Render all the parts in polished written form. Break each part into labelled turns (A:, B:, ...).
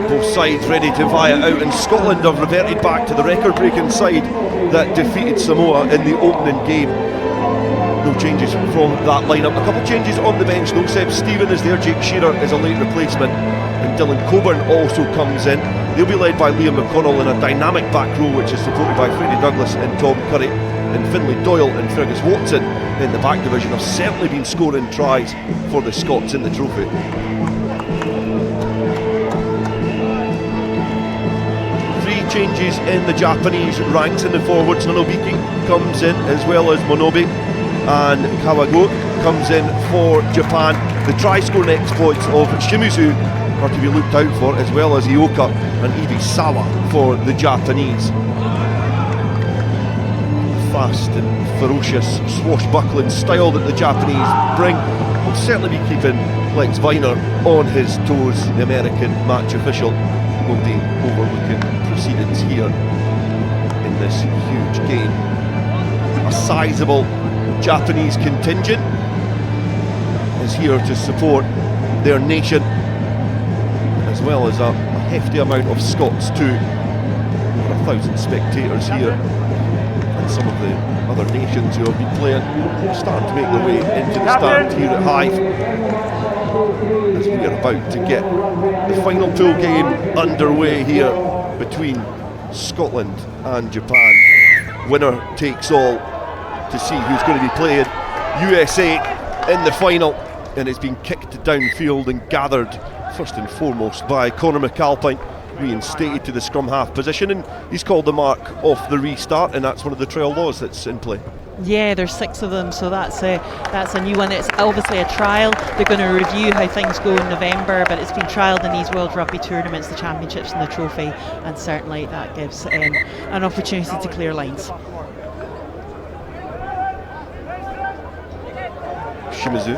A: Both sides ready to vie it out, and Scotland have reverted back to the record-breaking side that defeated Samoa in the opening game. No changes from that lineup. A couple of changes on the bench though. Seb Stephen is there, Jake Shearer is a late replacement, and Dylan Coburn also comes in. They'll be led by Liam McConnell in a dynamic back row, which is supported by Freddie Douglas and Tom Curry, and Finlay Doyle and Fergus Watson in the back division have certainly been scoring tries for the Scots in the trophy. Three changes in the Japanese ranks in the forwards. Nanobiki comes in, as well as Monobe, and Kawago comes in for Japan. The try-scoring exploits of Shimizu are to be looked out for, as well as Ioka and Ibisawa for the Japanese. Fast and ferocious swashbuckling style that the Japanese bring will certainly be keeping Lex Viner on his toes. The American match official will be overlooking proceedings here in this huge game. A sizable Japanese contingent is here to support their nation, as well as a hefty amount of Scots too. Over 1,000 spectators here, and some of the other nations who have been playing starting to make their way into the stand here at Hive, as we are about to get the final pool game underway here between Scotland and Japan. Winner takes all to see who's going to be playing USA in the final, and it's been kicked downfield and gathered first and foremost by Conor McAlpine, reinstated to the scrum half position, and he's called the mark off the restart, and that's one of the trail laws that's in play.
B: Yeah, there's 6 of them, so that's a new one. It's obviously a trial. They're going to review how things go in November, but it's been trialled in these World Rugby tournaments, the championships and the trophy, and certainly that gives an opportunity to clear lines.
A: Shimizu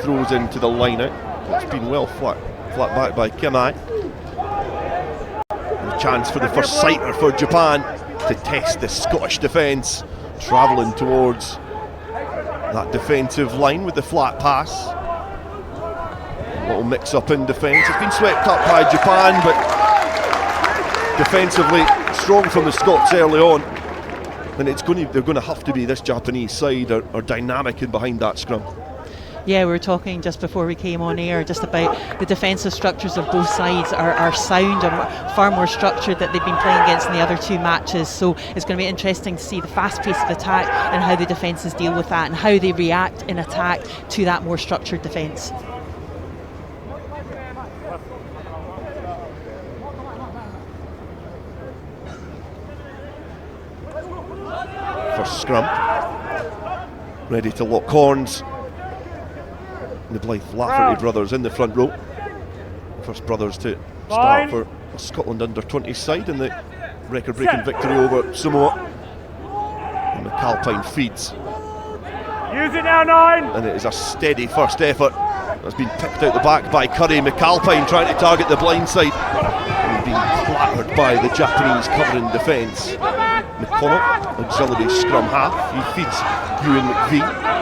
A: throws into the line out. It's been well flat back by Kimai. A chance for the first sighter for Japan to test the Scottish defence, travelling towards that defensive line with the flat pass. A little mix up in defence. It's been swept up by Japan, but defensively strong from the Scots early on, and they're going to have to be, this Japanese side are dynamic in behind that scrum.
B: Yeah, we were talking just before we came on air just about the defensive structures of both sides are sound and far more structured that they've been playing against in the other 2 matches. So it's going to be interesting to see the fast pace of attack and how the defences deal with that and how they react in attack to that more structured defence.
A: First scrum, ready to lock horns. The Blythe Lafferty brothers in the front row. First brothers to start for a Scotland under-20 side in the record-breaking victory over Samoa. And McAlpine feeds.
C: Use it now, 9.
A: And it is a steady first effort. That's been picked out the back by Curry. McAlpine trying to target the blind side, and being clattered by the Japanese covering defence. McConnell, auxiliary scrum half. He feeds Ewan McVie.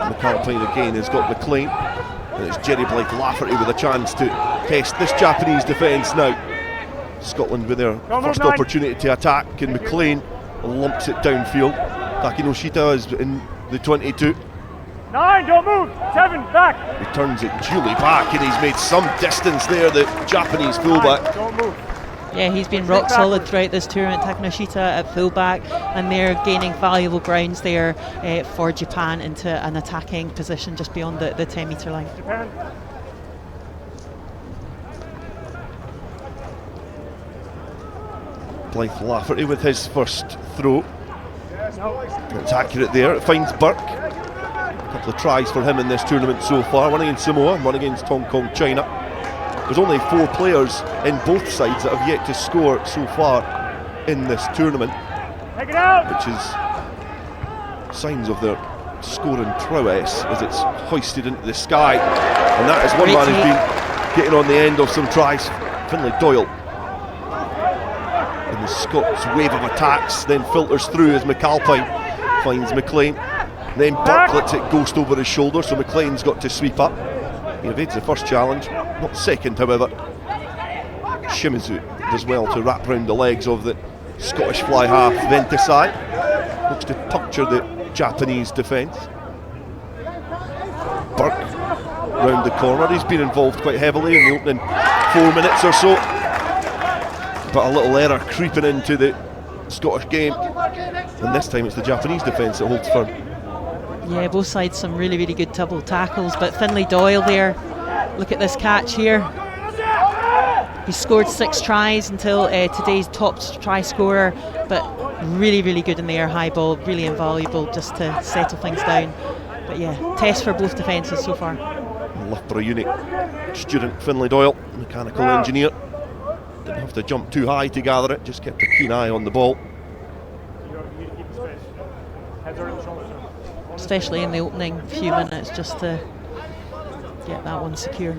A: McAlpine again has got McLean, and it's Jerry Blythe Lafferty with a chance to test this Japanese defence now. Scotland with their first opportunity to attack, and McLean lumps it downfield. Takinoshita is in the 22.
C: 9, don't move. 7, back.
A: Returns it duly back, and he's made some distance there, the Japanese fullback.
C: 9, don't move.
B: Yeah, he's been rock solid throughout this tournament, Takinoshita at fullback, and they're gaining valuable grounds there for Japan into an attacking position just beyond the 10 metre line.
C: Japan.
A: Blythe Lafferty with his first throw. It's accurate there, it finds Burke. A couple of tries for him in this tournament so far, one against Samoa, one against Hong Kong, China. There's only 4 players in both sides that have yet to score so far in this tournament,
C: Take it out.
A: which is signs of their scoring prowess as it's hoisted into the sky. And that is one man who's been getting on the end of some tries, Finlay Doyle. And the Scots' wave of attacks then filters through as McAlpine finds McLean. Then Burke lets it ghost over his shoulder, so McLean's got to sweep up. He evades the first challenge, not second however. Shimizu does well to wrap round the legs of the Scottish fly half Ventisai. Looks to puncture the Japanese defence. Burke round the corner. He's been involved quite heavily in the opening 4 minutes or so, but a little error creeping into the Scottish game, and this time it's the Japanese defence that holds firm.
B: Yeah, both sides some really, really good double tackles, but Finlay Doyle there, look at this catch here. He scored 6 tries until today's top try scorer, but really, really good in the air, high ball, really invaluable just to settle things down. But yeah, test for both defences so far.
A: Loughborough Uni student Finlay Doyle, mechanical engineer, didn't have to jump too high to gather it, just kept a keen eye on the ball.
B: Especially in the opening few minutes, just to get that one secure.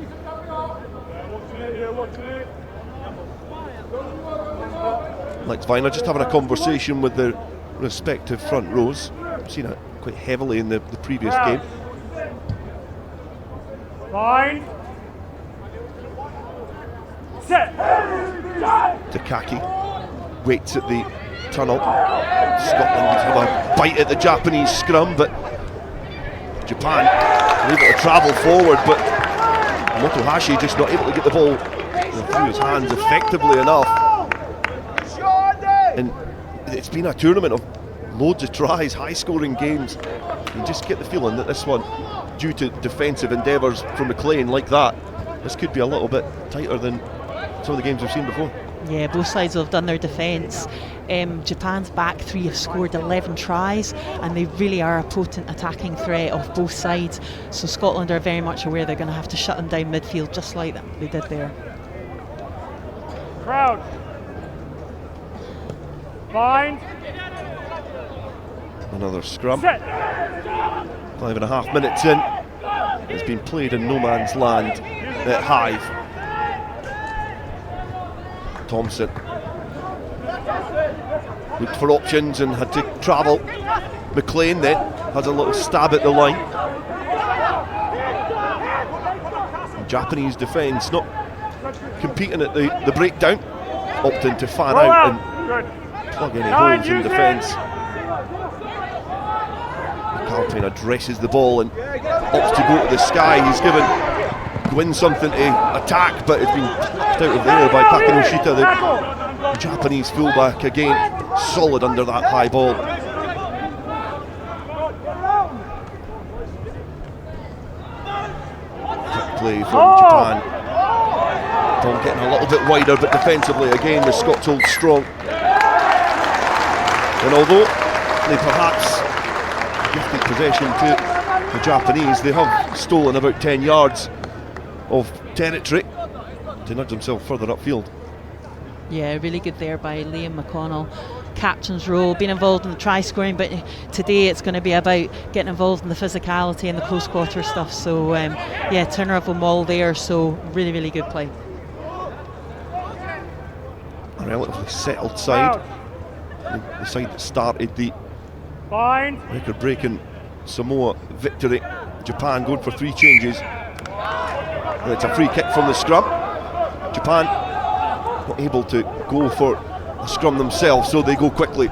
A: Lex Viner just having a conversation with their respective front rows. I've seen it quite heavily in the previous game.
C: Fine. Set.
A: Takaki waits at the tunnel. Scotland have a bite at the Japanese scrum, but Japan are able to travel forward, but Motohashi just not able to get the ball through his hands effectively enough. And it's been a tournament of loads of tries, high scoring games. You just get the feeling that this one, due to defensive endeavours from McLean like that, this could be a little bit tighter than some of the games we've seen before.
B: Yeah, both sides have done their defence. Japan's back three have scored 11 tries, and they really are a potent attacking threat of both sides. So Scotland are very much aware they're going to have to shut them down midfield, just like they did there.
C: Crowd. Fine.
A: Another scrum.
C: Set.
A: 5.5 minutes in. It's been played in no man's land at Hive. Thompson looked for options and had to travel. McLean then has a little stab at the line. And Japanese defence not competing at the breakdown, opting to fan out and plug any holes in defence. McAlpine addresses the ball and opts to go to the sky. He's given Gwyn something to attack, but it's been plucked out of there by Takanoshita, the Japanese fullback, again solid under that high ball. Quick play from Japan. Tom getting a little bit wider, but defensively again the Scots hold strong. And although they perhaps gifted possession to the Japanese, they have stolen about 10 yards of territory to nudge themselves further upfield.
B: Yeah, really good there by Liam McConnell. Captain's role, being involved in the try scoring, but today it's going to be about getting involved in the physicality and the close quarter stuff. So yeah, turner of them all there, so really, really good play.
A: A relatively settled side. The side that started the record-breaking Samoa victory. Japan going for 3 changes. And it's a free kick from the scrum. Japan not able to go for a scrum themselves, so they go quickly.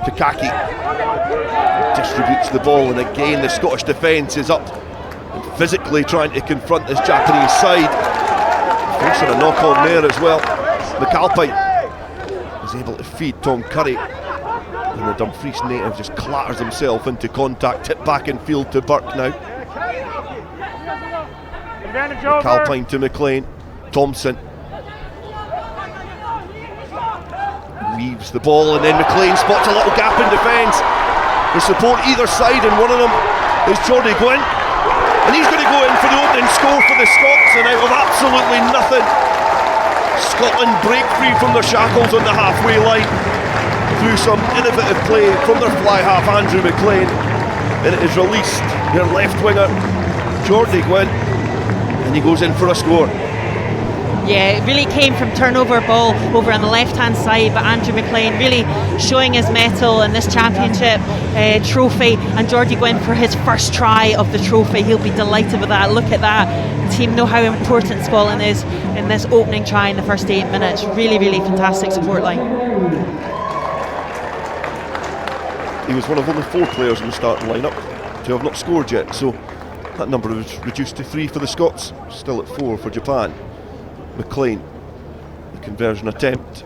A: Takaki distributes the ball, and again the Scottish defence is up and physically trying to confront this Japanese side. Forcing a knock on there as well. McAlpine is able to feed Tom Curry, and the Dumfries native just clatters himself into contact. Tip back in field to Burke now. McAlpine to McLean. Thompson weaves the ball, and then McLean spots a little gap in defence. They support either side, and one of them is Jordy Gwyn, and he's going to go in for the opening score for the Scots, and out of absolutely nothing, Scotland break free from their shackles on the halfway line through some innovative play from their fly half Andrew McLean, and it is released their left winger Jordy Gwyn, and he goes in for a score.
B: Yeah, it really came from turnover ball over on the left-hand side, but Andrew McLean really showing his mettle in this championship trophy, and Geordie Gwynn for his first try of the trophy. He'll be delighted with that. Look at that. The team know how important Scotland is in this opening try in the first 8 minutes. Really, really fantastic support line.
A: He was one of only 4 players in the starting lineup to have not scored yet, so that number was reduced to 3 for the Scots, still at 4 for Japan. McLean, the conversion attempt.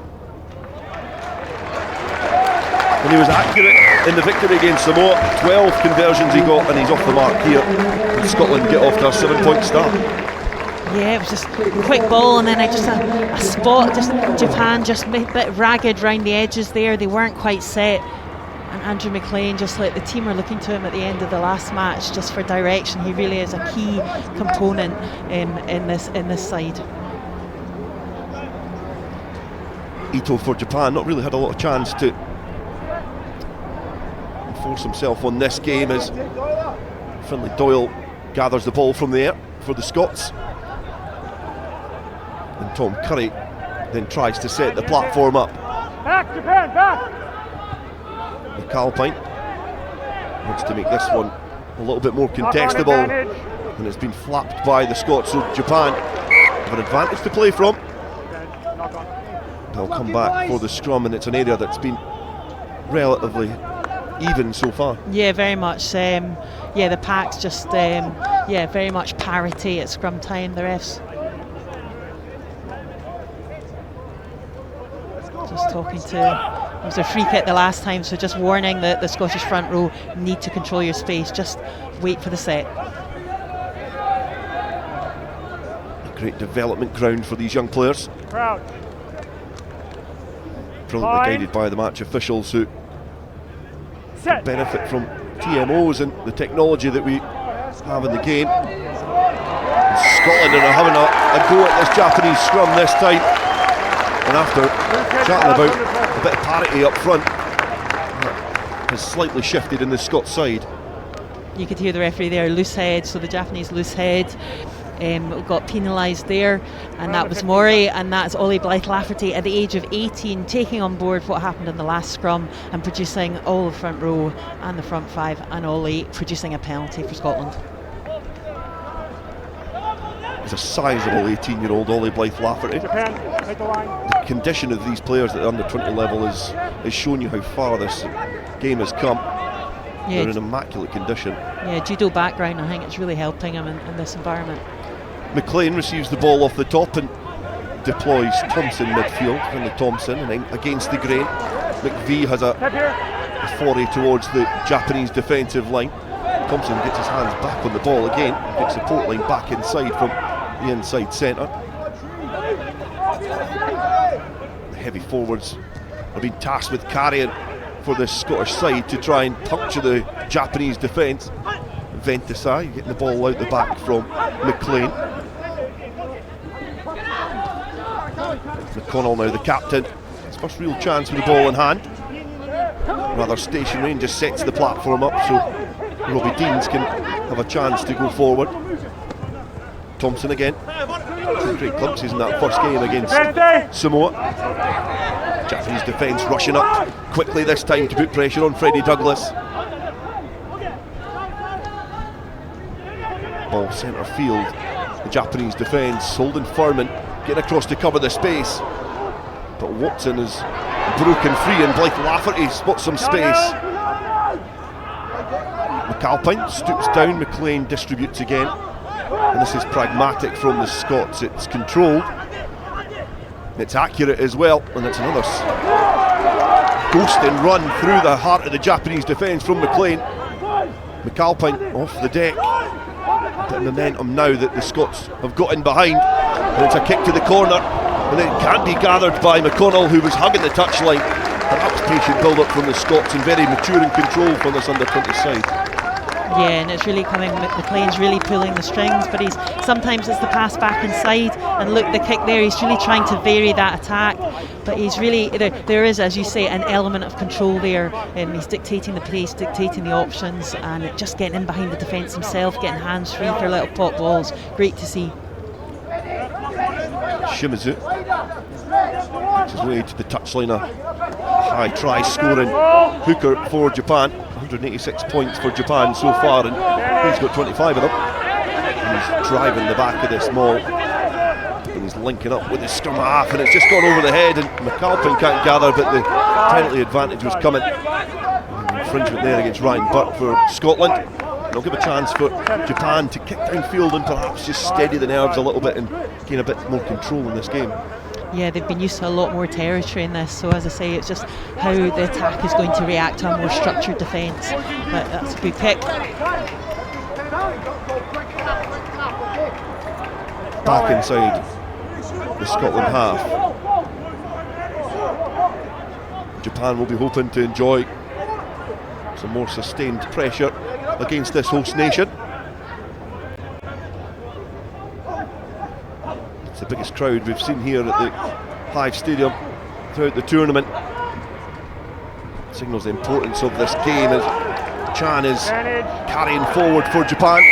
A: And he was accurate in the victory against Samoa. 12 conversions he got, and he's off the mark here. And Scotland get off to a 7-point start.
B: Yeah, it was just a quick ball, and then just a spot, just Japan just a bit ragged round the edges there. They weren't quite set. And Andrew McLean, just like the team were looking to him at the end of the last match, just for direction. He really is a key component in this side.
A: Ito for Japan not really had a lot of chance to enforce himself on this game as Finlay Doyle gathers the ball from the air for the Scots, and Tom Curry then tries to set the platform up.
C: Back, Japan, back!
A: McAlpine wants to make this one a little bit more contestable, and it's been flapped by the Scots, so Japan have an advantage to play from. They'll come back for the scrum, and it's an area that's been relatively even so far.
B: Yeah, very much. The pack's just very much parity at scrum time. The refs just talking to. It was a free kick the last time, so just warning that the Scottish front row need to control your space. Just wait for the set.
A: A great development ground for these young players.
C: Crowd.
A: Brilliantly guided by the match officials who benefit from TMOs and the technology that we have in the game. And Scotland are having a go at this Japanese scrum this time, and after chatting about a bit of parity up front, that has slightly shifted in the Scots side.
B: You could hear the referee there, loose head, so the Japanese loose head got penalised there, and that was Maury, and that's Ollie Blythe-Lafferty at the age of 18 taking on board what happened in the last scrum and producing all the front row and the front 5, and Ollie producing a penalty for Scotland.
A: He's a sizable 18-year-old Ollie Blythe-Lafferty.
C: Japan, take the line.
A: The condition of these players at the under-20 level is showing you how far this game has come.
B: Yeah,
A: they're in immaculate condition.
B: Yeah, judo background, I think it's really helping him in this environment.
A: McLean receives the ball off the top and deploys Thompson midfield, Finlay Thompson, and then against the grain. McVie has a foray towards the Japanese defensive line. Thompson gets his hands back on the ball again, gets the support line back inside from the inside centre. The heavy forwards have been tasked with carrying for the Scottish side to try and puncture the Japanese defence. Ventisai getting the ball out the back from McLean. McConnell now the captain. His first real chance with the ball in hand. Rather stationary and just sets the platform up so Robbie Deans can have a chance to go forward. Thompson again. Some great glimpses in that first game against Samoa. Japanese defence rushing up quickly this time to put pressure on Freddie Douglas. Ball centre field. The Japanese defence holding firm and getting across to cover the space. But Watson is broken free and Blythe-Lafferty spots some space. McAlpine stoops down, McLean distributes again. And this is pragmatic from the Scots. It's controlled. It's accurate as well, and it's another ghosting run through the heart of the Japanese defence from McLean. McAlpine off the deck. A bit of momentum now that the Scots have got in behind, and it's a kick to the corner, and it can't be gathered by McConnell, who was hugging the touchline. Perhaps patient build-up from the Scots and very mature in control from this under-20 side.
B: Yeah, and it's really coming, McLean's really pulling the strings, but sometimes it's the pass back inside, and look, the kick there, he's really trying to vary that attack, but he's really, there is, as you say, an element of control there, and he's dictating the pace, dictating the options, and just getting in behind the defence himself, getting hands free for little pop balls. Great to see.
A: Shimizu makes his way to the touchline. A high try scoring hooker for Japan. 186 points for Japan so far, and he's got 25 of them. And he's driving the back of this maul, and he's linking up with his scrum half, and it's just gone over the head, and McAlpin can't gather, but the penalty advantage was coming. Infringement there against Ryan Burke for Scotland. And they'll give a chance for Japan to kick downfield and perhaps just steady the nerves a little bit and gain a bit more control in this game.
B: Yeah, they've been used to a lot more territory in this, so as I say, it's just how the attack is going to react to a more structured defence. But that's a good kick.
A: Back inside the Scotland half. Japan will be hoping to enjoy some more sustained pressure against this host nation. It's the biggest crowd we've seen here at the Hive Stadium throughout the tournament. Signals the importance of this game as Chan is carrying forward for Japan,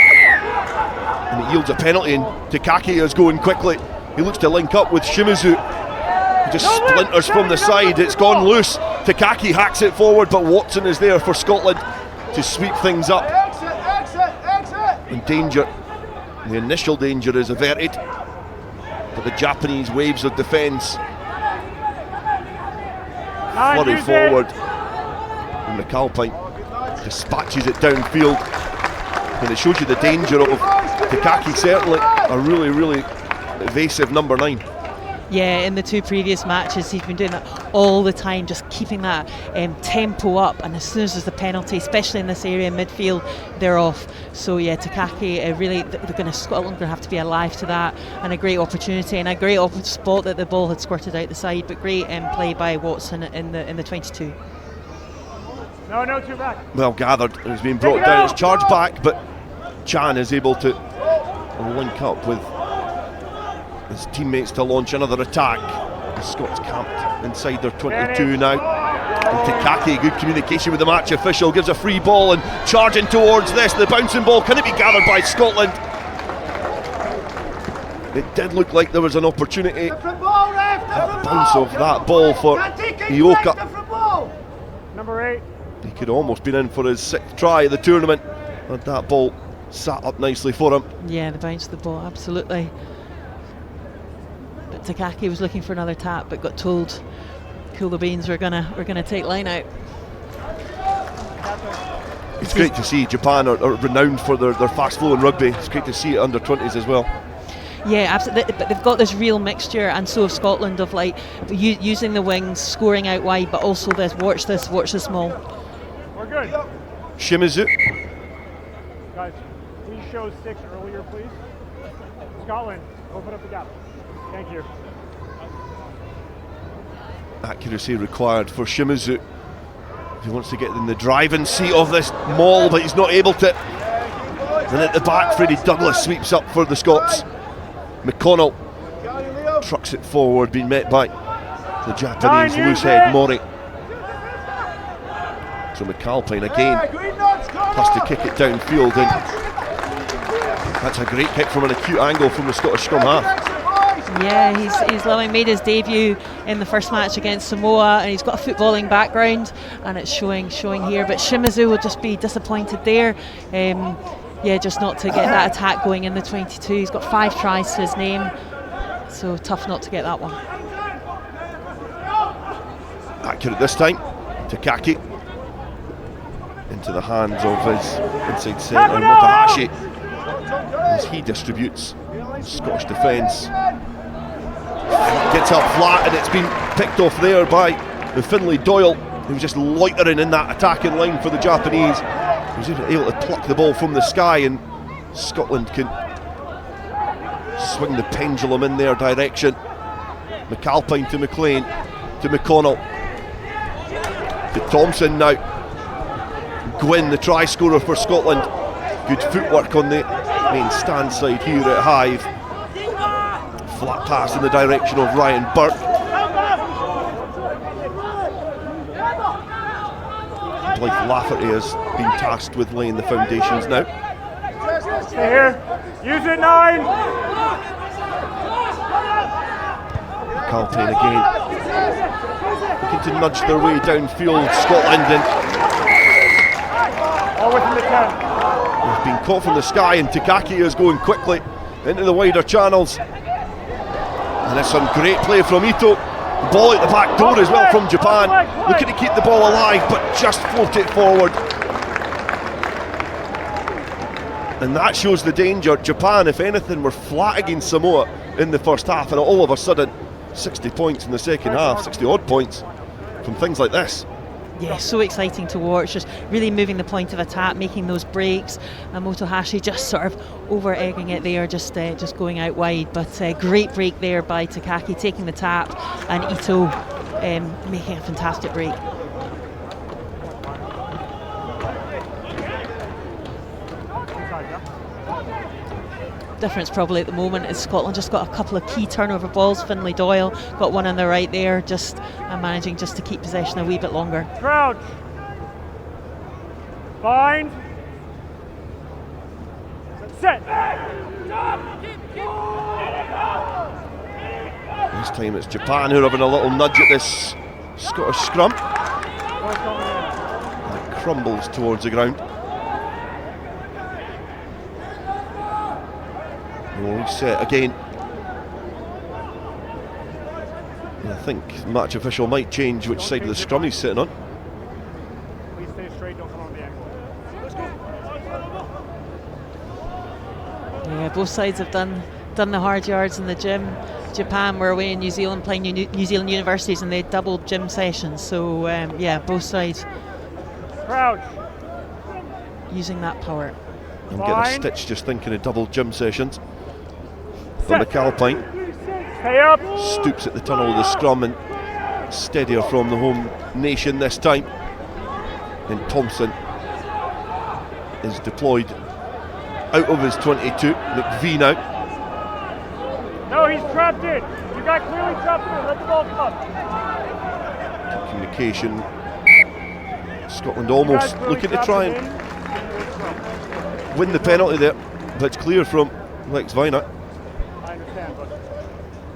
A: and it yields a penalty, and Takaki is going quickly. He looks to link up with Shimizu. He just splinters from the side. It's gone loose. Takaki hacks it forward, but Watson is there for Scotland to sweep things up. And danger, the initial danger is averted, but the Japanese waves of defence flurry forward, and McAlpine dispatches it downfield, and it shows you the danger of Takaki. Certainly a really, really evasive number 9.
B: Yeah, in the two previous matches he's been doing that all the time, just keeping that tempo up, and as soon as there's the penalty, especially in this area in midfield, they're off. So yeah, Takaki, really Scotland are going to have to be alive to that, and a great opportunity and a great spot that the ball had squirted out the side, but great play by Watson in the 22.
C: No, two back.
A: Well gathered, and it's been brought down. It's charged back, but Chan is able to link up with his teammates to launch another attack. The Scots camped inside their 22 now. And Takaki, good communication with the match official, gives a free ball and charging towards this. The bouncing ball, can it be gathered by Scotland? It did look like there was an opportunity at the bounce of that ball for Ioka.
C: Number 8.
A: He could almost been in for his 6th try of the tournament, and that ball sat up nicely for him.
B: Yeah, the bounce of the ball, absolutely. But Takaki was looking for another tap, but got told, cool the beans, we're gonna take line out.
A: It's great to see Japan are renowned for their fast flow in rugby. It's great to see it under 20s as well.
B: Yeah, absolutely. But they've got this real mixture, and so have Scotland, of like using the wings, scoring out wide, but also watch this maul.
C: We're good.
A: Shimizu.
C: Guys, please show 6 earlier, please. Scotland, open up the gap. Thank you.
A: Accuracy required for Shimizu. He wants to get in the driving seat of this maul, but he's not able to. And at the back, Freddie Douglas sweeps up for the Scots. McConnell trucks it forward, being met by the Japanese loose head Mori. So McAlpine again has to kick it downfield, and that's a great kick from an acute angle from the Scottish scrum half.
B: Yeah, he's made his debut in the first match against Samoa, and he's got a footballing background, and it's showing here. But Shimizu will just be disappointed there. Yeah, just not to get that attack going in the 22. He's got 5 tries to his name, so tough not to get that one.
A: Accurate this time. Takaki into the hands of his inside centre Motohashi as he distributes Scottish defence. Gets up flat, and it's been picked off there by the Finlay Doyle, who was just loitering in that attacking line for the Japanese. He was able to pluck the ball from the sky, and Scotland can swing the pendulum in their direction. McAlpine to McLean, to McConnell, to Thompson now. Gwynn, the try scorer for Scotland. Good footwork on the main stand side here at Hive. Flat pass in the direction of Ryan Burke. Blythe Lafferty has been tasked with laying the foundations now.
C: Stay here. Use it, 9.
A: McAlpine again, looking to nudge their way downfield. Scotland, and
C: All within the 10.
A: they've been caught from the sky, and Takaki is going quickly into the wider channels. And it's some great play from Ito. The ball out the back door as well from Japan, looking to keep the ball alive but just float it forward. And that shows the danger. Japan, if anything, were flat against Samoa in the first half, and all of a sudden 60 points in the second half, 60 odd points from things like this.
B: Yeah, so exciting to watch, just really moving the point of attack, making those breaks, and Motohashi just sort of over-egging it there, just going out wide. But great break there by Takaki, taking the tap, and Ito making a fantastic break. Difference probably at the moment is Scotland just got a couple of key turnover balls. Finlay Doyle got one on the right there, just managing just to keep possession a wee bit longer.
C: Crouch. Bind. Set.
A: This time it's Japan who are having a little nudge at this Scottish scrum. And it crumbles towards the ground. We'll reset again. And I think match official might change which side of the scrum he's sitting on.
C: Please stay straight, don't come on the ankle. Let's go.
B: Yeah, both sides have done the hard yards in the gym. Japan were away in New Zealand playing New Zealand universities, and they doubled gym sessions. So yeah, both sides
C: Crouch.
B: using that power.
A: I'm getting a stitch just thinking of double gym sessions. But McAlpine
C: Stay up.
A: stoops at the tunnel of the scrum, and steadier from the home nation this time. And Thompson is deployed out of his 22. McVie now.
C: No, he's trapped in. You got clearly trapped in. Let the ball come up.
A: Communication. Scotland almost looking to try and win the penalty there, but it's clear from Lex Viner.
C: I understand, but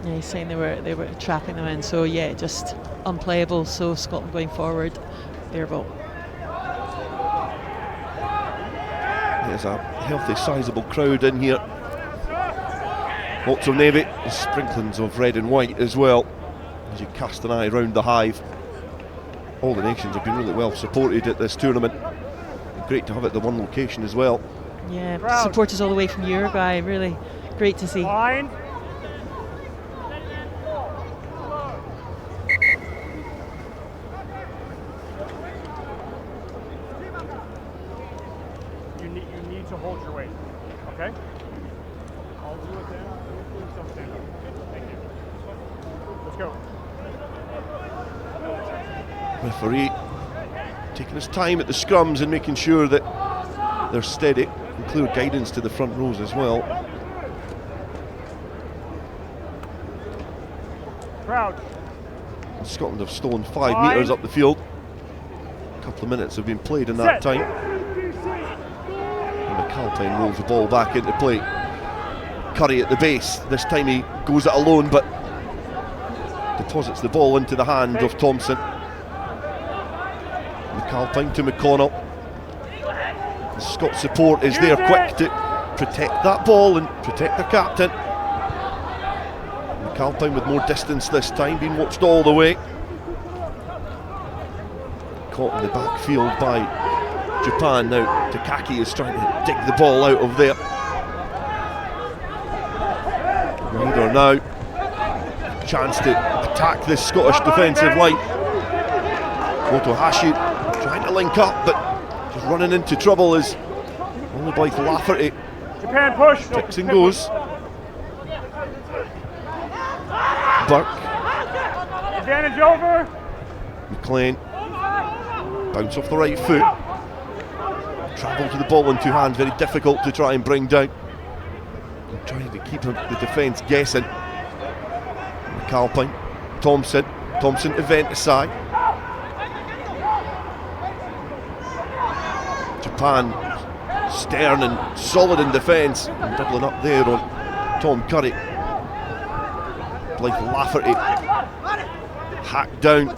B: Yeah, he's saying they were trapping them in. So yeah, just unplayable. So Scotland going forward, their ball.
A: There's a healthy, sizable crowd in here. Lots of navy, sprinklings of red and white as well. As you cast an eye round the hive, all the nations have been really well supported at this tournament. Great to have it at the one location as well.
B: Yeah, supporters all the way from Uruguay. Really great to see.
C: bind. You need to hold your weight. Okay? I'll do it then. Please don't stand up. Thank you. Let's go.
A: Referee taking his time at the scrums and making sure that they're steady, and clear guidance to the front rows as well.
C: Crouch.
A: And Scotland have stolen 5 metres up the field. A couple of minutes have been played in that time. And McAlpine rolls the ball back into play. Curry at the base. This time he goes it alone, but deposits the ball into the hand of Thompson. McAlpine to McConnell. The Scots support is there quick to protect that ball and protect their captain. McAlpine with more distance this time, being watched all the way. Caught in the backfield by Japan. Now Takaki is trying to dig the ball out of there. Ryder now, chance to attack this Scottish defensive line. Motohashi trying to link up, but just running into trouble is only by Lafferty.
C: Japan push.
A: Ticks and goes. Burke.
C: Advantage over.
A: McLean. Bounce off the right foot. Travel to the ball in two hands, very difficult to try and bring down. And trying to keep the defence guessing. McAlpine. Thompson. Thompson to Ventisai. Japan stern and solid in defence, and doubling up there on Tom Curry. Blythe Lafferty hacked down.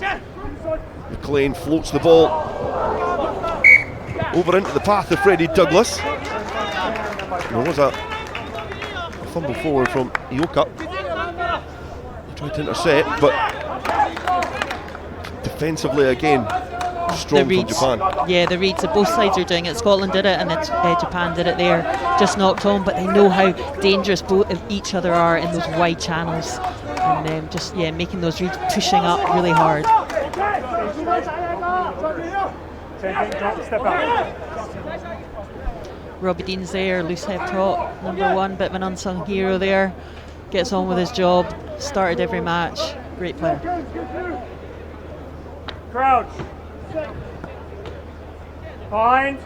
A: McLean floats the ball over into the path of Freddie Douglas. There was a fumble forward from Ioka. He tried to intercept, but defensively again, strong from Japan.
B: Yeah, the reads, both sides are doing it. Scotland did it and Japan did it there. Just knocked on, but they know how dangerous both of each other are in those wide channels. And just making those reads, pushing up really hard.
C: Step out.
B: Robbie Dean's there, loose head top, number 1, bit of an unsung hero there. Gets on with his job, started every match. Great player.
C: Crouch. Bind.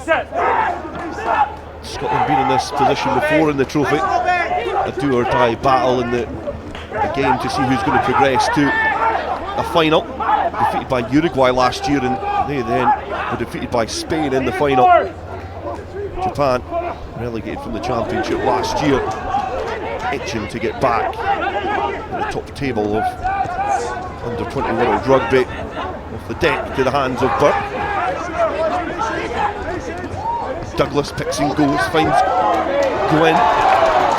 C: Set.
A: Scotland been in this position before in the trophy. A do or die battle in the game to see who's going to progress to a final. Defeated by Uruguay last year, and they then were defeated by Spain in the final. Japan relegated from the championship last year, itching to get back at the top table of under-20 World Rugby. Off the deck to the hands of Burke. Douglas picks and goes, finds Gwynn.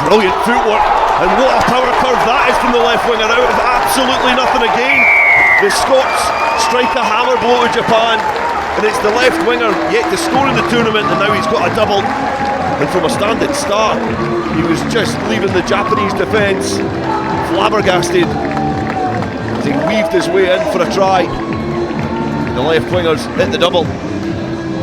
A: Brilliant footwork, and what a power curve that is from the left winger out of absolutely nothing again. The Scots strike a hammer blow to Japan, and it's the left winger yet to score in the tournament, and now he's got a double. And from a standing start, he was just leaving the Japanese defence flabbergasted as he weaved his way in for a try. The left wingers hit the double.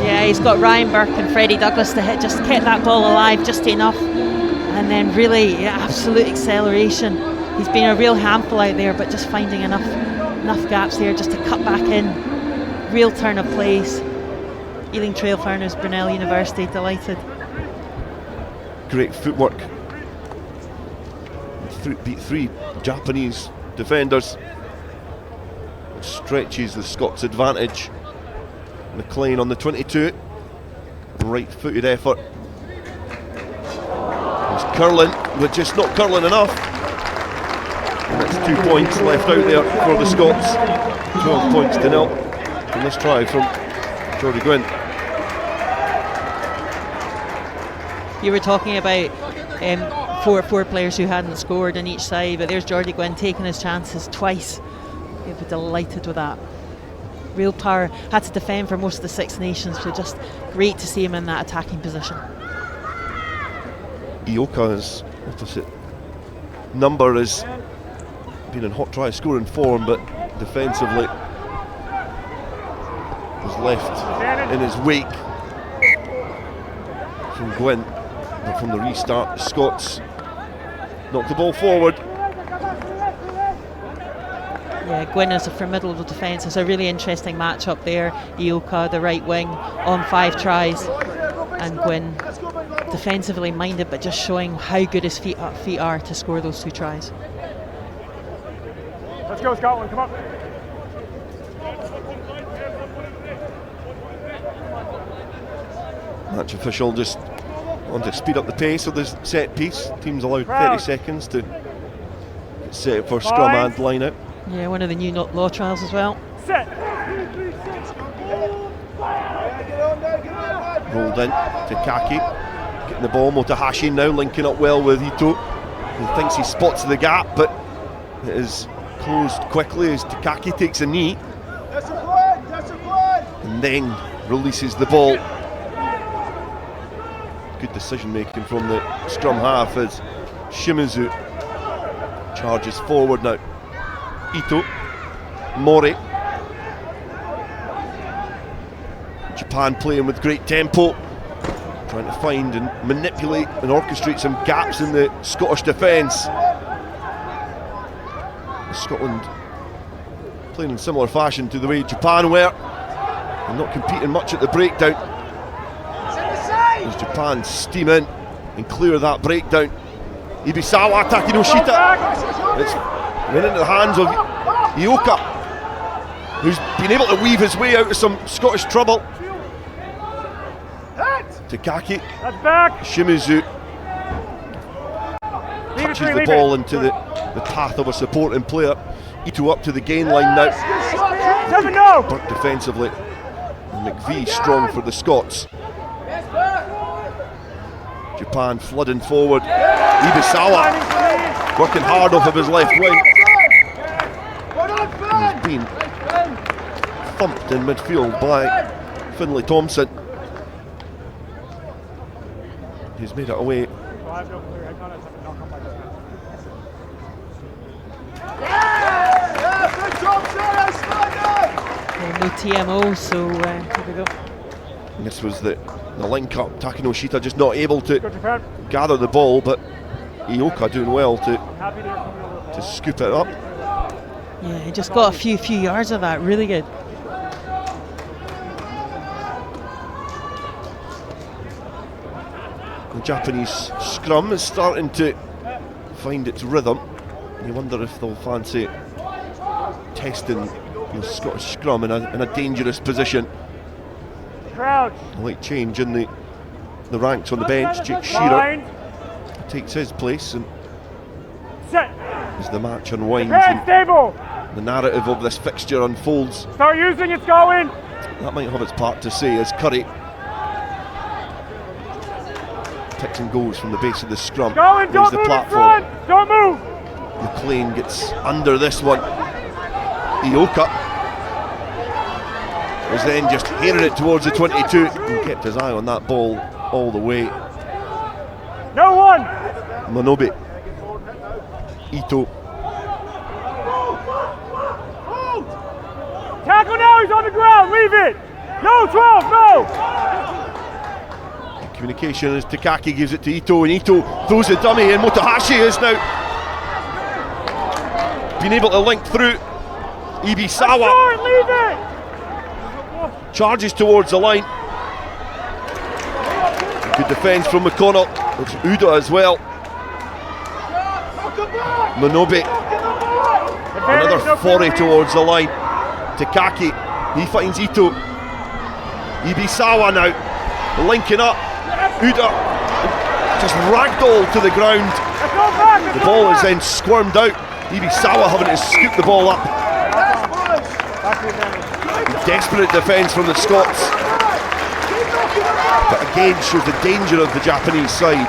B: Yeah, he's got Ryan Burke and Freddie Douglas to hit, just kept that ball alive just enough, and then really absolute acceleration. He's been a real handful out there, but just finding enough gaps there just to cut back in. Real turn of place. Ealing Trail Founders, Brunel University, delighted.
A: Great footwork. Beat 3 Japanese defenders. Stretches the Scots' advantage. McLean on the 22. Right-footed effort. It's curling, but just not curling enough. And it's 2 points left out there for the Scots. 12 points to 0 from this try from Jordy Gwynn.
B: You were talking about four players who hadn't scored on each side, but there's Jordy Gwynn taking his chances twice. He'll be delighted with that. Real power, had to defend for most of the Six Nations, so just great to see him in that attacking position.
A: Ioka's opposite number has been in hot try scoring form, but defensively was left in his wake from Gwynn. But from the restart, the Scots knocked the ball forward.
B: Yeah, Gwynn is a formidable defence. It's a really interesting match-up there. Ioka, the right wing, on 5 tries, and Gwynn defensively minded, but just showing how good his feet are to score those 2 tries.
C: Let's go, Scotland, come up.
A: Match official just on to speed up the pace of the set piece. Teams allowed 30 seconds to get set for scrum and line out.
B: Yeah, one of the new law trials as well.
C: Set.
A: Rolled in to Kaki, getting the ball. Motohashi now linking up well with Ito. He thinks he spots the gap, but it is closed quickly as Takaki takes a knee and then releases the ball. Good decision making from the scrum half as Shimizu charges forward now. Ito, Mori. Japan playing with great tempo, trying to find and manipulate and orchestrate some gaps in the Scottish defence. Scotland playing in similar fashion to the way Japan were, and not competing much at the breakdown. As Japan steam in and clear that breakdown. Ibisawa attacking Oshita. It's went into the hands of Ioka, who's been able to weave his way out of some Scottish trouble. Takaki, Shimizu launches the ball into the path of a supporting player. Ito up to the gain line now.
C: 7, no.
A: Burke defensively. And McVie strong for the Scots. Japan flooding forward. Ibisawa working hard off of his left wing. He's been thumped in midfield by Finlay Thompson. He's made it away.
B: No TMO, so here we go.
A: And this was the link up. Takanoshita just not able to gather the ball, but Ioka doing well to scoop it up.
B: Yeah, he just got a few yards of that. Really good.
A: The Japanese scrum is starting to find its rhythm. You wonder if they'll fancy testing the Scottish scrum in a dangerous position.
C: Crouch.
A: A late change in the ranks on the bench. Jake Shearer takes his place, and
C: Set.
A: as the match unwinds
C: Japan,
A: and
C: stable.
A: the narrative of this fixture unfolds,
C: Start using it, going.
A: that might have its part to say as Curry picks and goes from the base of the scrum,
C: Going,
A: raise
C: don't
A: the
C: move in
A: platform.
C: front. Don't move.
A: McLean gets under this one. Ioka was then just heading it towards the 22 and kept his eye on that ball all the way.
C: No one.
A: Manobe, Ito,
C: Tackle now. He's on the ground. Leave it. No, 12. No.
A: communication as Takaki gives it to Ito, and Ito throws the dummy, and Motohashi is now been able to link through. Ibisawa
C: Short, leave it.
A: charges towards the line. Good defence from McConnell. It's Uda as well. Manobe, another foray towards the line. Takaki, he finds Ito. Ibisawa now linking up. Uda just ragdolled to the ground. The ball is then squirmed out. Ibisawa having to scoop the ball up. Desperate defence from the Scots, but again shows the danger of the Japanese side.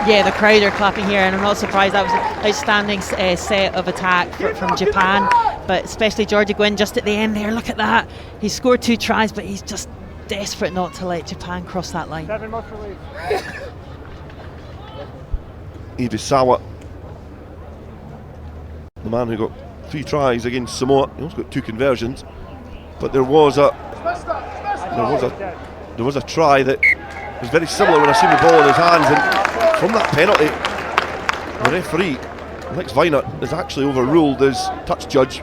B: Yeah, the crowd are clapping here, and I'm not surprised. That was an outstanding set of attack from Japan, but especially Geordie Gwynn just at the end there. Look at that. He scored 2 tries, but he's just desperate not to let Japan cross that line.
C: 7 must release.
A: Ibisawa, the man who got 3 tries against Samoa, he also got 2 conversions, but there was a try that was very similar when I seen the ball in his hands, and from that penalty, the referee Lex Viner is actually overruled as touch judge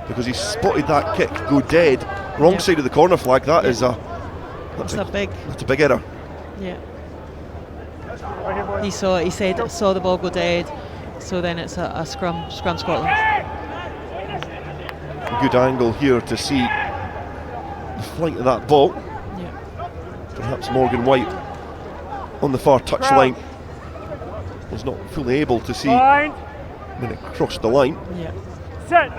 A: because he spotted that kick go dead wrong side of the corner flag. That's a big error.
B: Yeah. He saw the ball go dead, so then it's a scrum Scotland.
A: Good angle here to see the flight of that ball.
B: Yeah.
A: Perhaps Morgan White on the far touch line was not fully able to see when it crossed the line.
B: Yeah.
C: Set.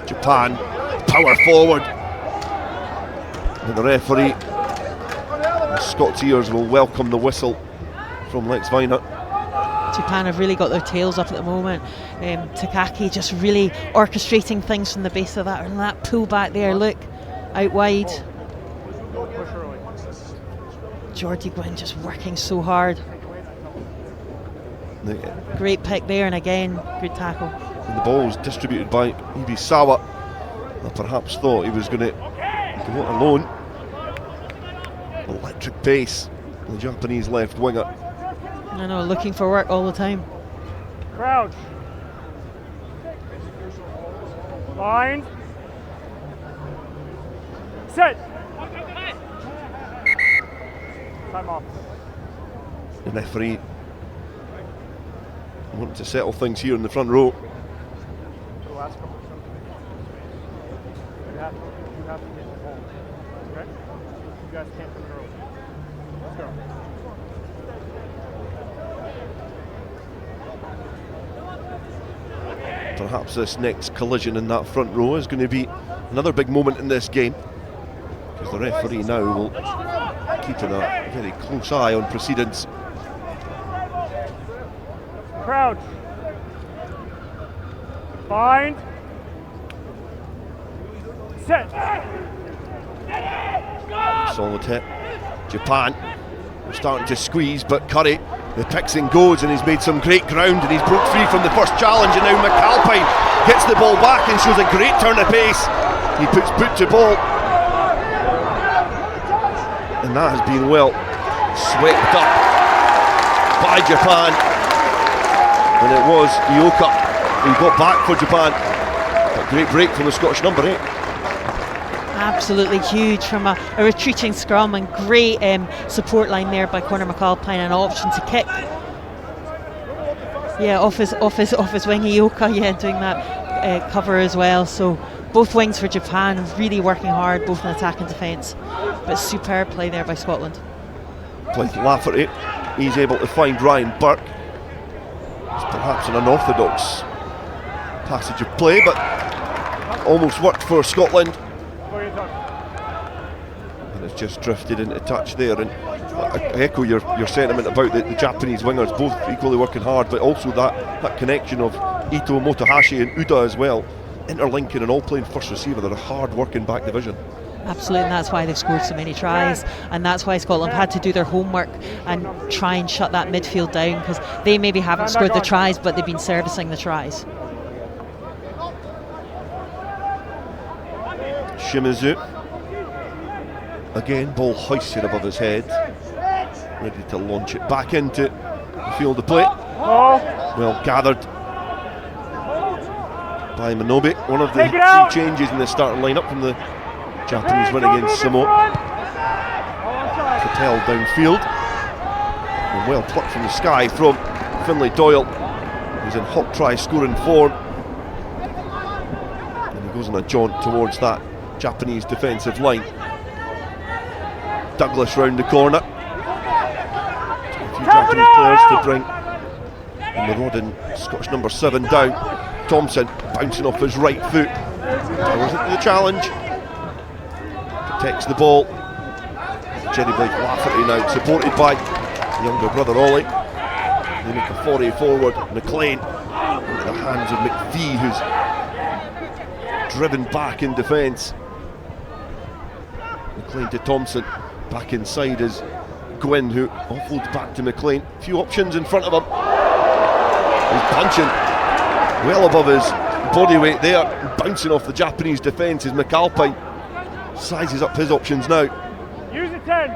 A: Japan power forward, and the referee, the Scots ears will welcome the whistle from Lex Viner.
B: Japan have really got their tails up at the moment. Takaki just really orchestrating things from the base of that, and that pull back there, look, out wide. Geordie Gwynn just working so hard. Great pick there, and again, good tackle.
A: And the ball was distributed by Ibisawa. I perhaps thought he was going to go it alone. Electric pace, the Japanese left winger.
B: I know, looking for work all the time.
C: Crouch. Bind. Set. Time off.
A: The referee wanting to settle things here in the front row.
C: You have to get the ball. Okay? You guys can't control.
A: perhaps this next collision in that front row is going to be another big moment in this game, because the referee now will keeping a very close eye on proceedings.
C: Crouch. Bind. Set.
A: Solid hit. Japan starting to squeeze, but Curry, the picks and goes, and he's made some great ground, and he's broke free from the first challenge, and now McAlpine gets the ball back and shows a great turn of pace. He puts boot to ball, and that has been well swept up by Japan, and it was Ioka who got back for Japan. A great break from the Scottish number 8.
B: Absolutely huge from a retreating scrum, and great support line there by Conor McAlpine, and an option to kick. Yeah, off his wing, Ioka, yeah, doing that cover as well. So both wings for Japan, really working hard, both in attack and defence. But superb play there by Scotland.
A: Blythe Lafferty, he's able to find Ryan Burke. It's perhaps an unorthodox passage of play, but almost worked for Scotland. And it's just drifted into touch there. And I echo your sentiment about the Japanese wingers, both equally working hard, but also that connection of Ito, Motohashi and Uda as well, interlinking and all playing first receiver. They're a hard working back division.
B: Absolutely, and that's why they've scored so many tries, and that's why Scotland had to do their homework and try and shut that midfield down, because they maybe haven't scored the tries, but they've been servicing the tries.
A: Shimizu, again, ball hoisted above his head, ready to launch it back into the field of play. Well gathered by Minobe, one of the key changes in the starting lineup from the Japanese win against Samoa. Patel downfield, and well plucked from the sky from Finlay Doyle, who's in hot try scoring form, and he goes on a jaunt towards that Japanese defensive line. Douglas round the corner, a few Japanese players to bring and the rod in Scottish number 7 down. Thompson bouncing off his right foot, goes into the challenge, protects the ball. Jerry Blythe Lafferty now supported by younger brother Ollie. They make a foray forward. McLean into the hands of McVie, who's driven back in defence. McLean to Thompson, back inside is Gwynn, who offloads back to McLean. Few options in front of him. He's punching well above his body weight there, bouncing off the Japanese defence as McAlpine sizes up his options now.
C: Use it 10.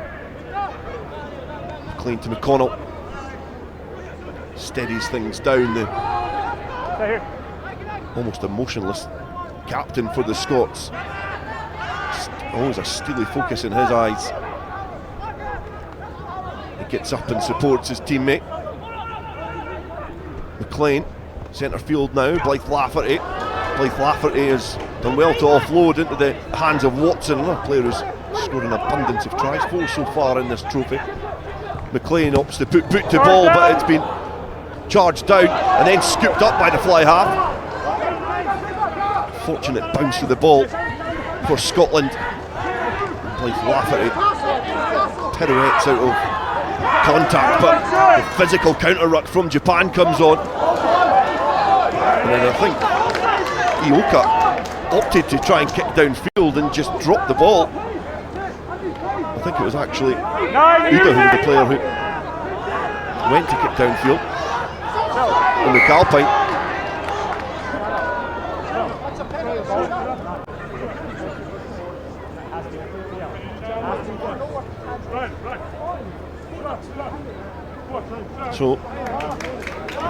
A: McLean to McConnell, steadies things down. The almost emotionless captain for the Scots, always a steely focus in his eyes. He gets up and supports his teammate. McLean, centre field now, Blythe Lafferty. Blythe Lafferty has done well to offload into the hands of Watson, a player who's scored an abundance of tries, 4 so far in this trophy. McLean opts to put boot to ball, but it's been charged down and then scooped up by the fly half. Fortunate bounce of the ball for Scotland. Blythe Lafferty pirouettes out of contact, but the physical counter ruck from Japan comes on, and then I think Ioka opted to try and kick downfield and just drop the ball. I think it was actually Uda who was the player who went to kick downfield, and McAlpine so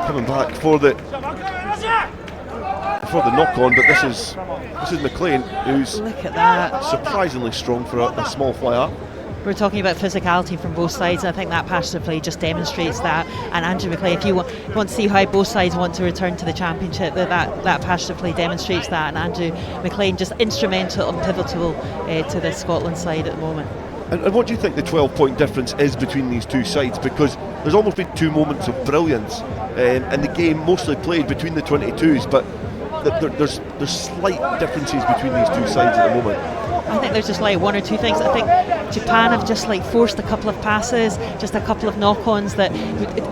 A: coming back for the knock-on, but this is McLean, who's
B: look at that,
A: surprisingly strong for a small fly up.
B: We're talking about physicality from both sides. I think that passage of play just demonstrates that. And Andrew McLean, if you want to see how both sides want to return to the championship, that passage of play demonstrates that. And Andrew McLean just instrumental and pivotal to the Scotland side at the moment.
A: And what do you think the 12-point difference is between these two sides? Because there's almost been 2 moments of brilliance, and the game mostly played between the 22s, but there's slight differences between these two sides at the moment.
B: I think there's just like one or two things. I think Japan have just like forced a couple of passes, just a couple of knock-ons that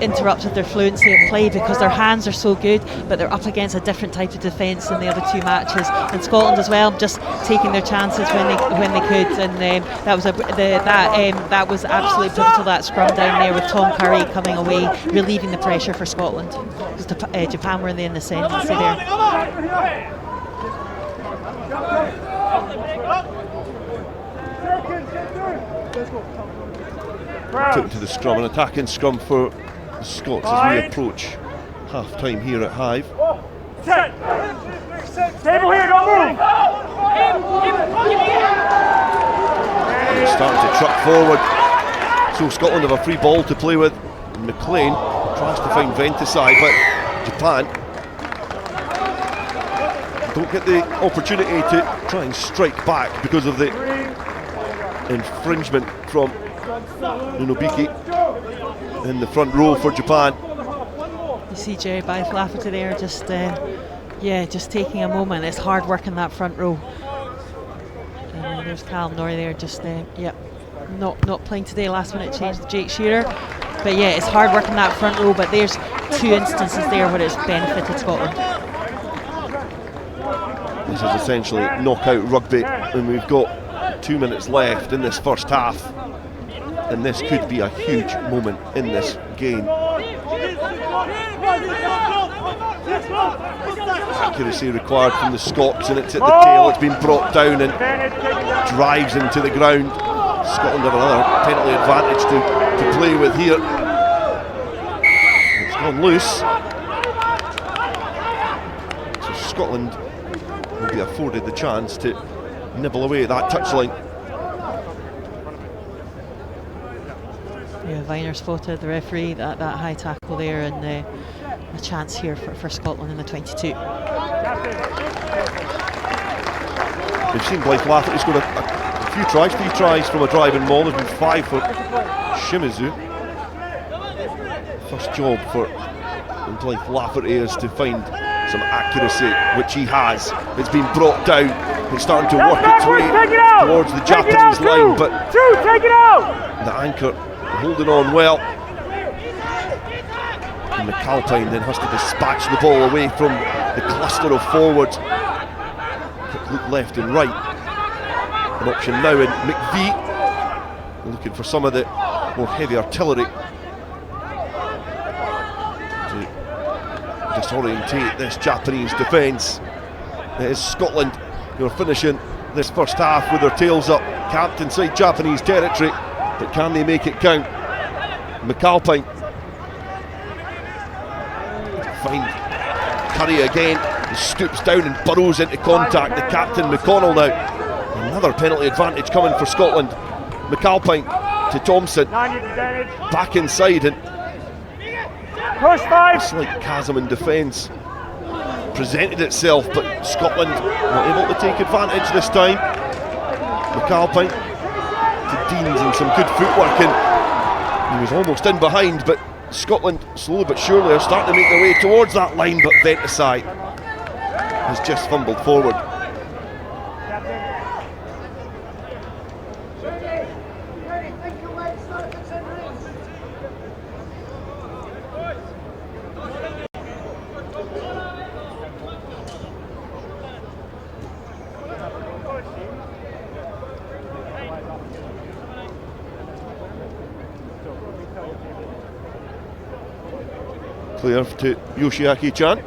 B: interrupted their fluency of play because their hands are so good, but they're up against a different type of defence than the other two matches. And Scotland as well, just taking their chances when they could, and that was absolutely pivotal. That scrum down there with Tom Curry coming away, relieving the pressure for Scotland, because Japan were in the ascendancy there.
A: Put to the scrum, an attacking scrum for the Scots as we approach half time here at Hive.
C: Stable here, don't move!
A: He's starting to truck forward, so Scotland have a free ball to play with. McLean tries to find Ventisai, but Japan don't get the opportunity to try and strike back because of the infringement from Nunobiki in the front row for Japan.
B: You see Jerry Lafferty there, just taking a moment. It's hard work in that front row. And there's Callum Norrie there, just not playing today. Last minute change to Jake Shearer, but yeah, it's hard work in that front row. But there's two instances there where it's benefited Scotland.
A: This is essentially knockout rugby, and we've got 2 minutes left in this first half, and this could be a huge moment in this game. Accuracy required from the Scots, and it's at the tail. It's been brought down and drives into the ground. Scotland have another penalty advantage to play with here. It's gone loose, so Scotland will be afforded the chance to nibble away at that touchline.
B: Yeah, Viner spotted the referee, that high tackle there, and a chance here for Scotland in the 22.
A: We've seen Blythe Lafferty scored a few tries, 3 tries from a driving maul. There's been 5 for Shimizu. First job for Blythe Lafferty is to find some accuracy, which he has. It's been brought down. It's starting to work its way towards the Japanese line, but the anchor holding on well. And McAlpine then has to dispatch the ball away from the cluster of forwards. Quick look left and right. An option now in McVie, looking for some of the more heavy artillery to disorientate this Japanese defence. It is Scotland who are finishing this first half with their tails up, camped inside Japanese territory, but can they make it count? McAlpine find Curry again. He stoops down and burrows into contact. The captain McConnell now. Another penalty advantage coming for Scotland. McAlpine to Thompson, back inside, and
C: Push 5.
A: a slight chasm in defence presented itself, but Scotland not able to take advantage this time. McAlpine to Deans, and some good footwork, and he was almost in behind, but Scotland slowly but surely are starting to make their way towards that line, but Ventisai has just fumbled forward. Clear to Yoshiaki-chan.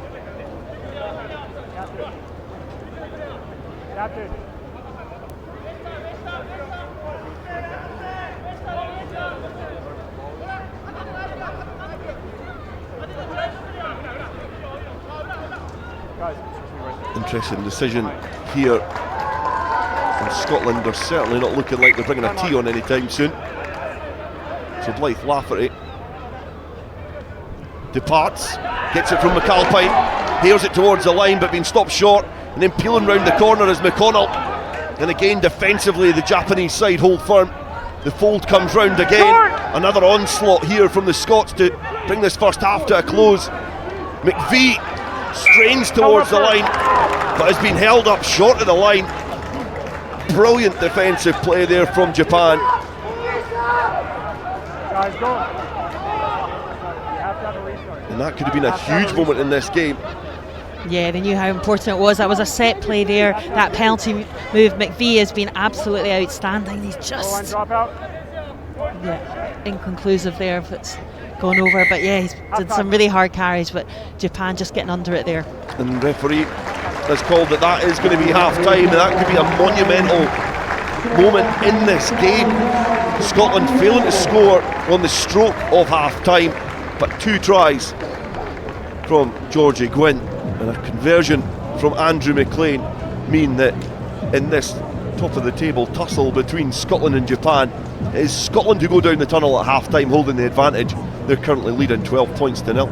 A: Interesting decision here. And Scotland are certainly not looking like they're bringing a tea on anytime soon. So Blythe Lafferty departs, gets it from McAlpine, hails it towards the line but being stopped short, and then peeling round the corner is McConnell. And again defensively the Japanese side hold firm. The fold comes round again. Another onslaught here from the Scots to bring this first half to a close. McVie strains towards the line, but has been held up short of the line. Brilliant defensive play there from Japan.
C: Guys, go. You have to have a restart.
A: And that could have been a huge moment in this game.
B: Yeah, they knew how important it was. That was a set play there. That penalty move, McVie has been absolutely outstanding. He's just inconclusive there if it's gone over. But yeah, he's did some really hard carries, but Japan just getting under it there.
A: And the referee has called that is going to be half time, and that could be a monumental moment in this game. Scotland failing to score on the stroke of half time, but 2 tries from Georgie Gwynn and a conversion from Andrew McLean mean that in this top of the table tussle between Scotland and Japan, it is Scotland who go down the tunnel at half time holding the advantage. They're currently leading 12 points to 0.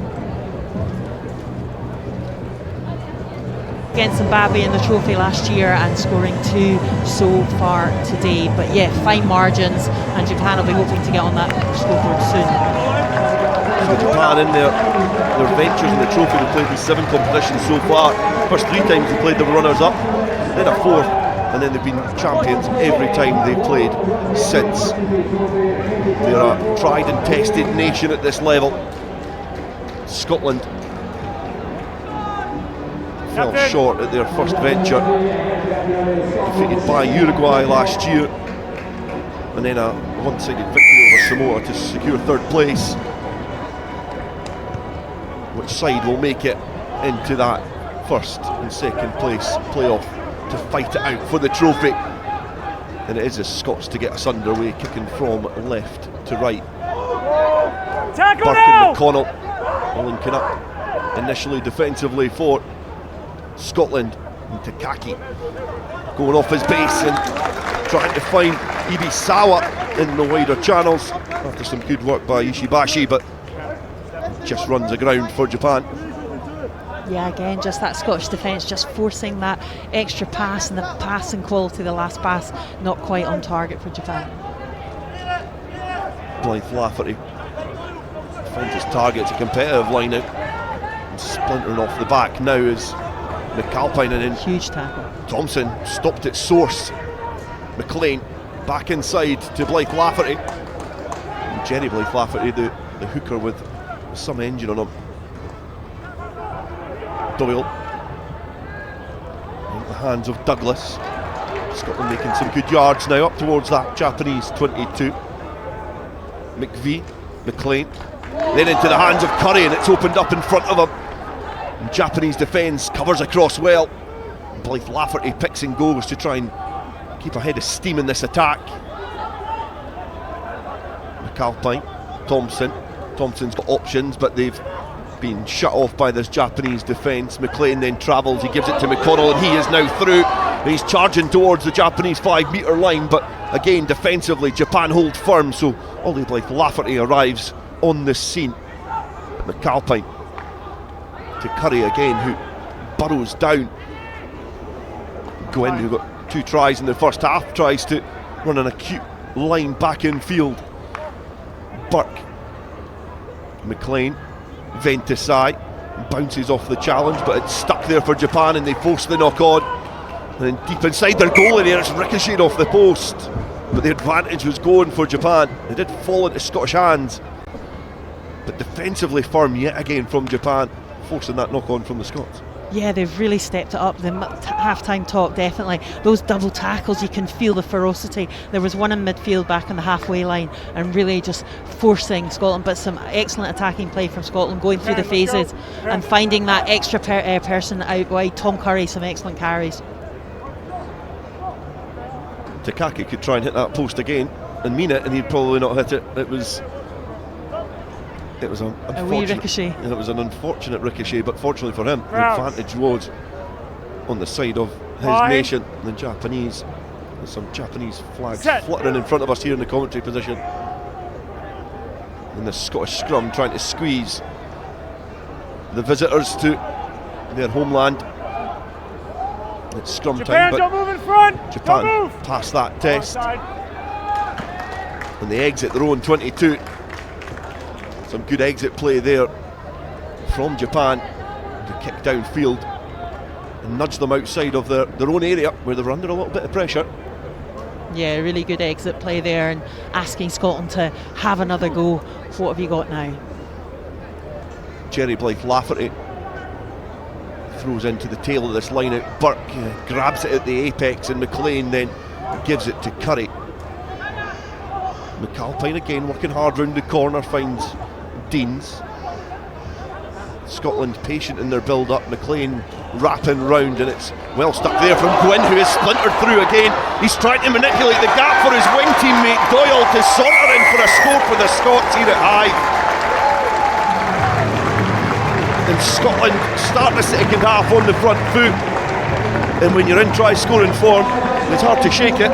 B: Against Zimbabwe in the trophy last year and scoring 2 so far today. But yeah, fine margins, and Japan will be hoping to get on that scoreboard soon.
A: So Japan in their ventures in the trophy, they've played in 7 competitions so far. First 3 times they played the runners-up, then a 4th, and then they've been champions every time they've played since. They're a tried and tested nation at this level. Scotland fell short at their first venture, defeated by Uruguay last year, and then a one-sided victory over Samoa to secure 3rd place. Which side will make it into that 1st and 2nd place playoff to fight it out for the trophy? And it is the Scots to get us underway, kicking from left to right.
C: Tackle
A: Burke
C: now!
A: and McConnell linking up initially defensively for Scotland, and Takaki going off his base and trying to find Ibisawa in the wider channels after some good work by Ishibashi, but just runs aground for Japan.
B: Yeah, again, just that Scottish defence just forcing that extra pass, and the passing quality, the last pass, not quite on target for Japan.
A: Blythe Lafferty finds his target. It's a competitive line out, and splintering off the back now is McAlpine, and then
B: huge tackle.
A: Thompson stopped at source. McLean back inside to Blythe Lafferty. And Jerry Blythe Lafferty, the hooker with some engine on him. Doyle in the hands of Douglas. Scotland making some good yards now up towards that Japanese 22. McVie, McLean, then into the hands of Curry, and it's opened up in front of him. And Japanese defence covers across well. Blythe Lafferty picks and goes to try and keep a head of steam in this attack. McAlpine, Thompson's got options, but they've been shut off by this Japanese defence. McLean then travels, he gives it to McConnell, and he is now through. And he's charging towards the Japanese 5-metre line, but again defensively Japan hold firm, so Ollie Blythe Lafferty arrives on the scene. McAlpine to Curry again, who burrows down. Gwynn, who got 2 tries in the first half, tries to run an acute line back in field. Burke, McLean, Ventisai bounces off the challenge, but it's stuck there for Japan, and they force the knock on. And then deep inside their goal area, it's ricocheted off the post, but the advantage was going for Japan. They did fall into Scottish hands, but defensively firm yet again from Japan, forcing that knock on from the Scots.
B: Yeah, they've really stepped it up. The half-time talk, definitely. Those double tackles, you can feel the ferocity. There was one in midfield back on the halfway line, and really just forcing Scotland, but some excellent attacking play from Scotland, going through the phases and finding that extra person out wide. Tom Curry, some excellent carries.
A: Takaki could try and hit that post again and mean it, and he'd probably not hit it. It was an unfortunate,
B: a wee ricochet.
A: And it was an unfortunate ricochet, but fortunately for him, the advantage was on the side of his nation. The Japanese, there's some Japanese flags fluttering in front of us here in the commentary position. And the Scottish scrum trying to squeeze the visitors to their homeland. It's scrum time, but
C: don't move in front.
A: Japan passed that test, and they exit their own 22. Some good exit play there from Japan. to kick downfield and nudge them outside of their own area where they're under a little bit of pressure.
B: Yeah, really good exit play there, and asking Scotland to have another go. What have you got now?
A: Jerry Blythe Lafferty throws into the tail of this line out. Burke grabs it at the apex, and McLean then gives it to Curry. McAlpine again working hard round the corner, finds Deans. Scotland patient in their build-up. McLean wrapping round, and it's well stuck there from Gwynn, who has splintered through again. He's trying to manipulate the gap for his wing teammate Doyle to saunter in for a score for the Scots here at Hythe. And Scotland start the second half on the front foot, and when you're in try scoring form, it's hard to shake it.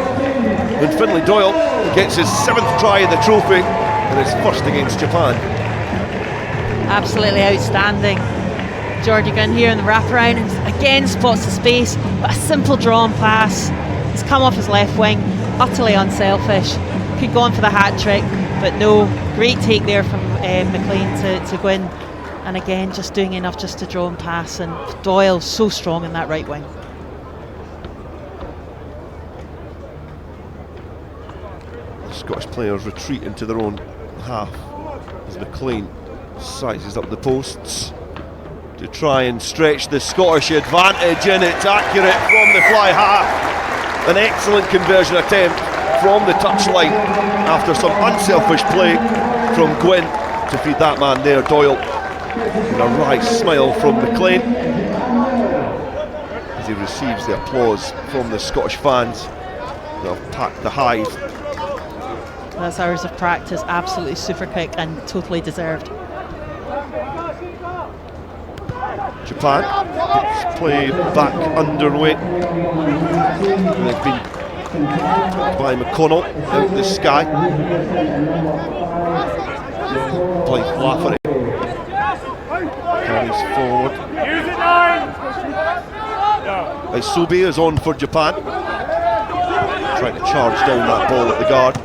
A: When Finlay Doyle gets his 7th try in the trophy and his first against Japan.
B: Absolutely outstanding. Geordie Gwynn here in the wraparound, and again spots the space, but a simple drawn pass. It's come off his left wing, utterly unselfish. Could go on for the hat trick, but no. Great take there from McLean to Gwynn, and again just doing enough just to draw and pass, and Doyle so strong in that right wing.
A: Scottish players retreat into their own half as McLean sizes up the posts to try and stretch the Scottish advantage, and it's accurate from the fly half. An excellent conversion attempt from the touchline after some unselfish play from Gwynn to feed that man there, Doyle. And a wry smile from McLean as he receives the applause from the Scottish fans that have packed the Hythe.
B: That's hours of practice, absolutely super quick and totally deserved.
A: Japan gets play back underway. And they've been by McConnell out the sky. Blythe Lafferty carries forward.
C: Use it, 9.
A: Isobe is on for Japan, trying to charge down that ball at the guard.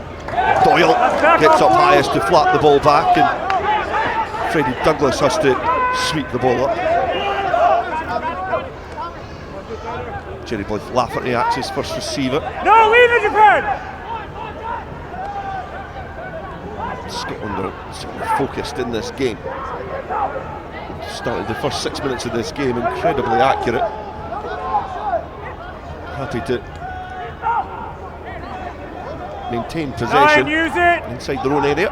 A: Doyle gets up highest to flat the ball back, and Freddie Douglas has to sweep the ball up. Jerry Blythe Lafferty acts as first receiver.
C: No, leave it, Japan!
A: Scotland are certainly focused in this game. Started the first 6 minutes of this game incredibly accurate. Happy to maintain possession inside their own area.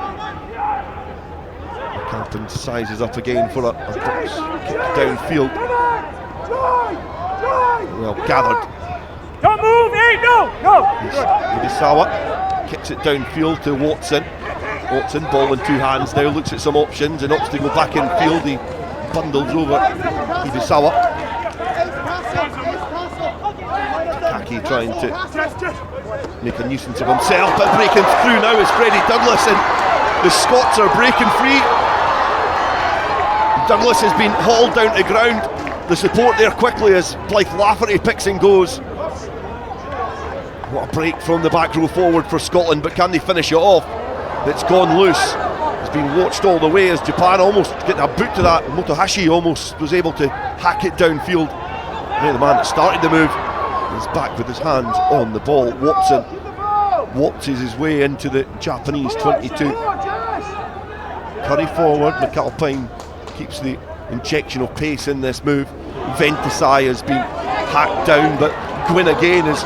A: Captain sizes up again for a box kick downfield. Well gathered.
C: Don't move, hey, no!
A: Ibisawa kicks it downfield to Watson. Watson, ball in 2 hands now, looks at some options and opts to go back in field. He bundles over Ibisawa. Kaki trying to make a nuisance of himself, but breaking through now is Freddie Douglas, and the Scots are breaking free. Douglas has been hauled down to ground. The support there quickly as Blythe Lafferty picks and goes. What a break from the back row forward for Scotland, but can they finish it off? It's gone loose. It's been watched all the way as Japan almost getting a boot to that. Motohashi almost was able to hack it downfield. Now the man that started the move is back with his hands on the ball. Watson watches his way into the Japanese 22. Curry forward, McAlpine keeps the injection of pace in this move. Ventisai has been hacked down, but Gwynn again is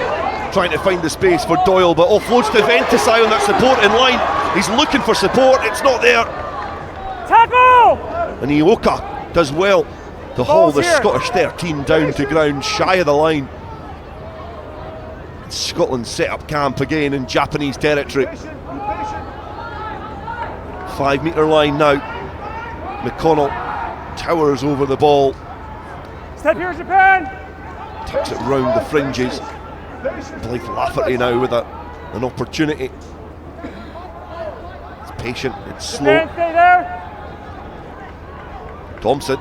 A: trying to find the space for Doyle, but offloads to Ventisai on that support in line. He's looking for support, it's not there.
C: Tackle!
A: And Ioka does well to haul the Scottish 13 down to ground, shy of the line. Scotland set up camp again in Japanese territory. 5 metre line now. McConnell towers over the ball.
C: Step here, Japan!
A: Tucks it round the fringes. Blythe Lafferty now with an opportunity. It's patient, it's slow.
C: Japan, stay there!
A: Thompson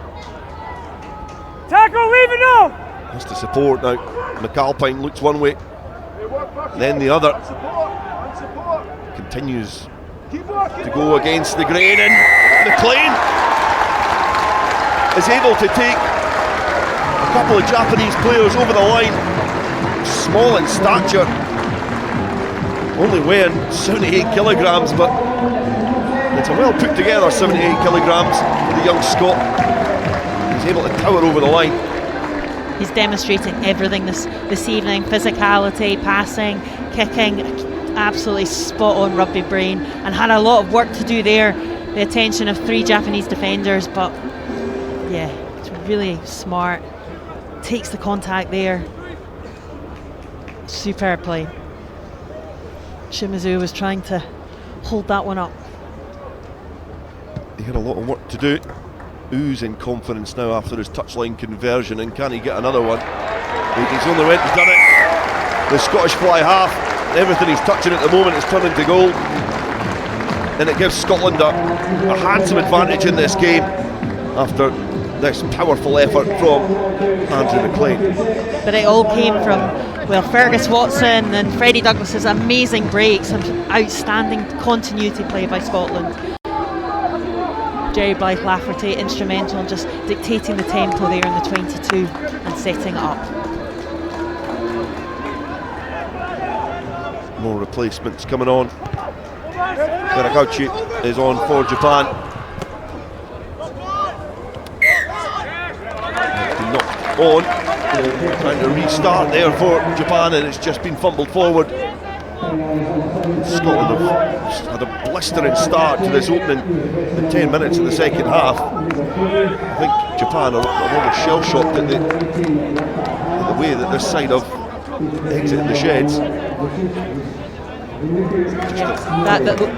C: Tackle, leave it now!
A: has to support now. McAlpine looks one way, then the other. Continues to go against the grain, and McLean is able to take A couple of Japanese players over the line, small in stature, only weighing 78 kilograms, but it's a well put together 78 kilograms for the young Scot. He's able to tower over the line.
B: He's demonstrating everything this evening: physicality, passing, kicking, absolutely spot on rugby brain, and had a lot of work to do there. The attention of 3 Japanese defenders, but yeah, it's really smart. Takes the contact there. Superb play. Shimizu was trying to hold that one up.
A: He had a lot of work to do. Oozing confidence now after his touchline conversion, and can he get another one? He's on the went, he's done it. The Scottish fly half, everything he's touching at the moment is turning to goal, and it gives Scotland a handsome advantage in this game after this powerful effort from Andrew McLean. But
B: it all came from, well, Fergus Watson and Freddie Douglas's amazing breaks and outstanding continuity play by Scotland. Jerry Blythe Lafferty instrumental in just dictating the tempo there in the 22 and setting it up.
A: More replacements coming on. Karagauchi is on for Japan. Been knocked on. Trying to restart there for Japan, and it's just been fumbled forward. Scotland have had a blistering start to this opening in 10 minutes of the second half. I think Japan are almost shell-shocked at the way that this side of exiting the sheds.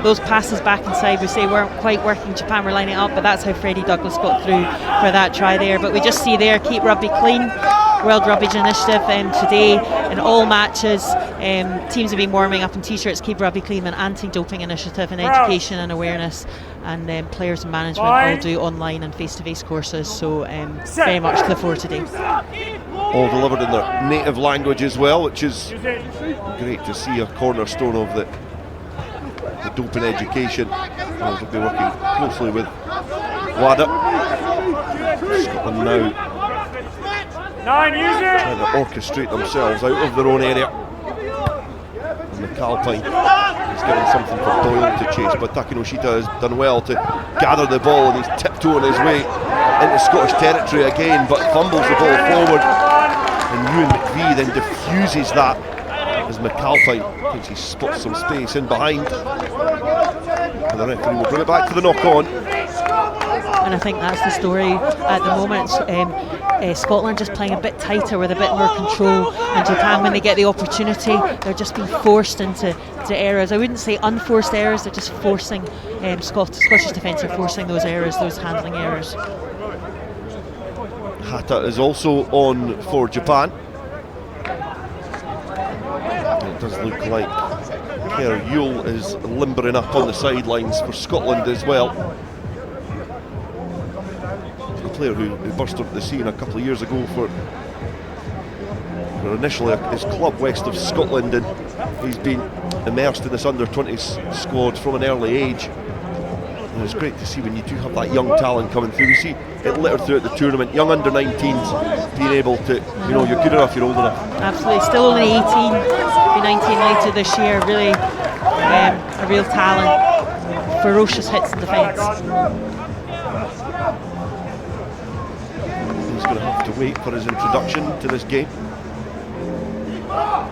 B: Those passes back inside, we say, weren't quite working. Japan were lining up, but that's how Freddie Douglas got through for that try there. But we just see there, keep rugby clean. World Rugby Initiative today in all matches. Teams have been warming up in t-shirts, keep rugby clean, an anti-doping initiative, and education and awareness, and players and management all do online and face-to-face courses. So very much look forward to today.
A: All delivered in their native language as well, which is great to see, a cornerstone of the doping education. We'll be working closely with WADA. Scotland now trying to orchestrate themselves out of their own area. And McAlpine is given something for Doyle to chase, but Takenoshita has done well to gather the ball, and he's tiptoeing his way into Scottish territory again, but fumbles the ball forward, and Ewan McVie then diffuses that as McAlpine thinks he spots some space in behind, and the referee will bring it back to the knock-on.
B: And I think that's the story at the moment. Scotland just playing a bit tighter with a bit more control, and Japan, when they get the opportunity, they're just being forced into errors. I wouldn't say unforced errors, they're just forcing, Scottish defence are forcing those errors, those handling errors.
A: Hata is also on for Japan. It does look like Kerr Yule is limbering up on the sidelines for Scotland as well. A player who burst onto the scene a couple of years ago for initially his club west of Scotland, and he's been immersed in this under-20s squad from an early age. And it's great to see when you do have that young talent coming through. We see it littered throughout the tournament, young under-19s being able to, you're good enough, you're old enough.
B: Absolutely, still only 18, be 19 later this year, really a real talent, ferocious hits in defence.
A: He's going to have to wait for his introduction to this game.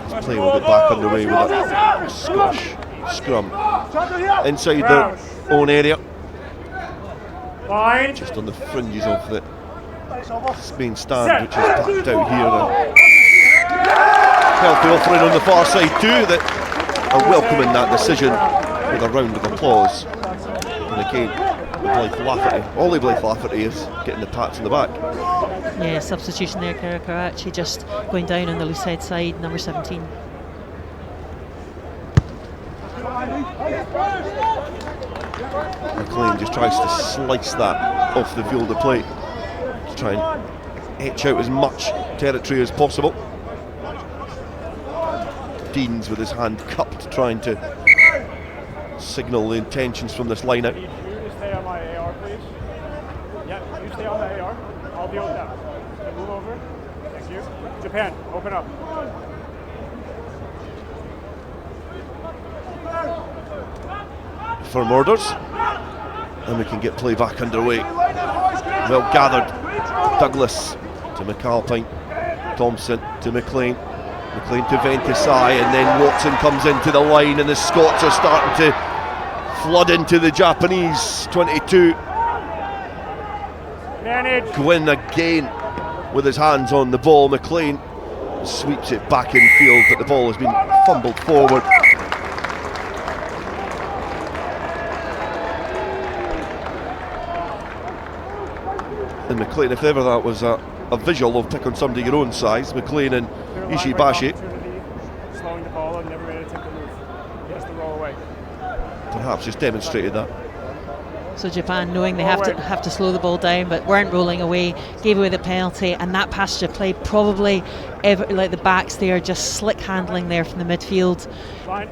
A: He's playing with it back underway with a Scottish scrum inside their own area. Just on the fringes of the main stand, which is packed out here. Healthy offering on the far side too, that are welcoming that decision with a round of applause. And again, Ollie Blythe Lafferty is getting the pats in the back.
B: Yeah, substitution there, Karachi just going down on the loose head side, number 17.
A: McLean just tries to slice that off the field of play to try and etch out as much territory as possible. Deans with his hand cupped, trying to signal the intentions from this line out.
C: You to stay on my AR, please. Yeah, you stay on the AR. I'll deal with that. Okay, move over. you. Japan, open up.
A: Firm orders, and we can get play back underway. Well gathered. Douglas to McAlpine, Thompson to McLean, McLean to Ventisai, and then Watson comes into the line, and the Scots are starting to flood into the Japanese 22.
C: Manage.
A: Gwynn again with his hands on the ball. McLean sweeps it back in field, but the ball has been fumbled forward. And McLean, if ever that was a visual of pick on somebody your own size, McLean and Ishibashi.
C: Slowing the ball and never made an attempt to move. He has to roll away.
A: Perhaps just demonstrated that.
B: So Japan, knowing they have to slow the ball down, but weren't rolling away, gave away the penalty, and that passage of play probably like the backs there, just slick handling there from the midfield.
C: Fine.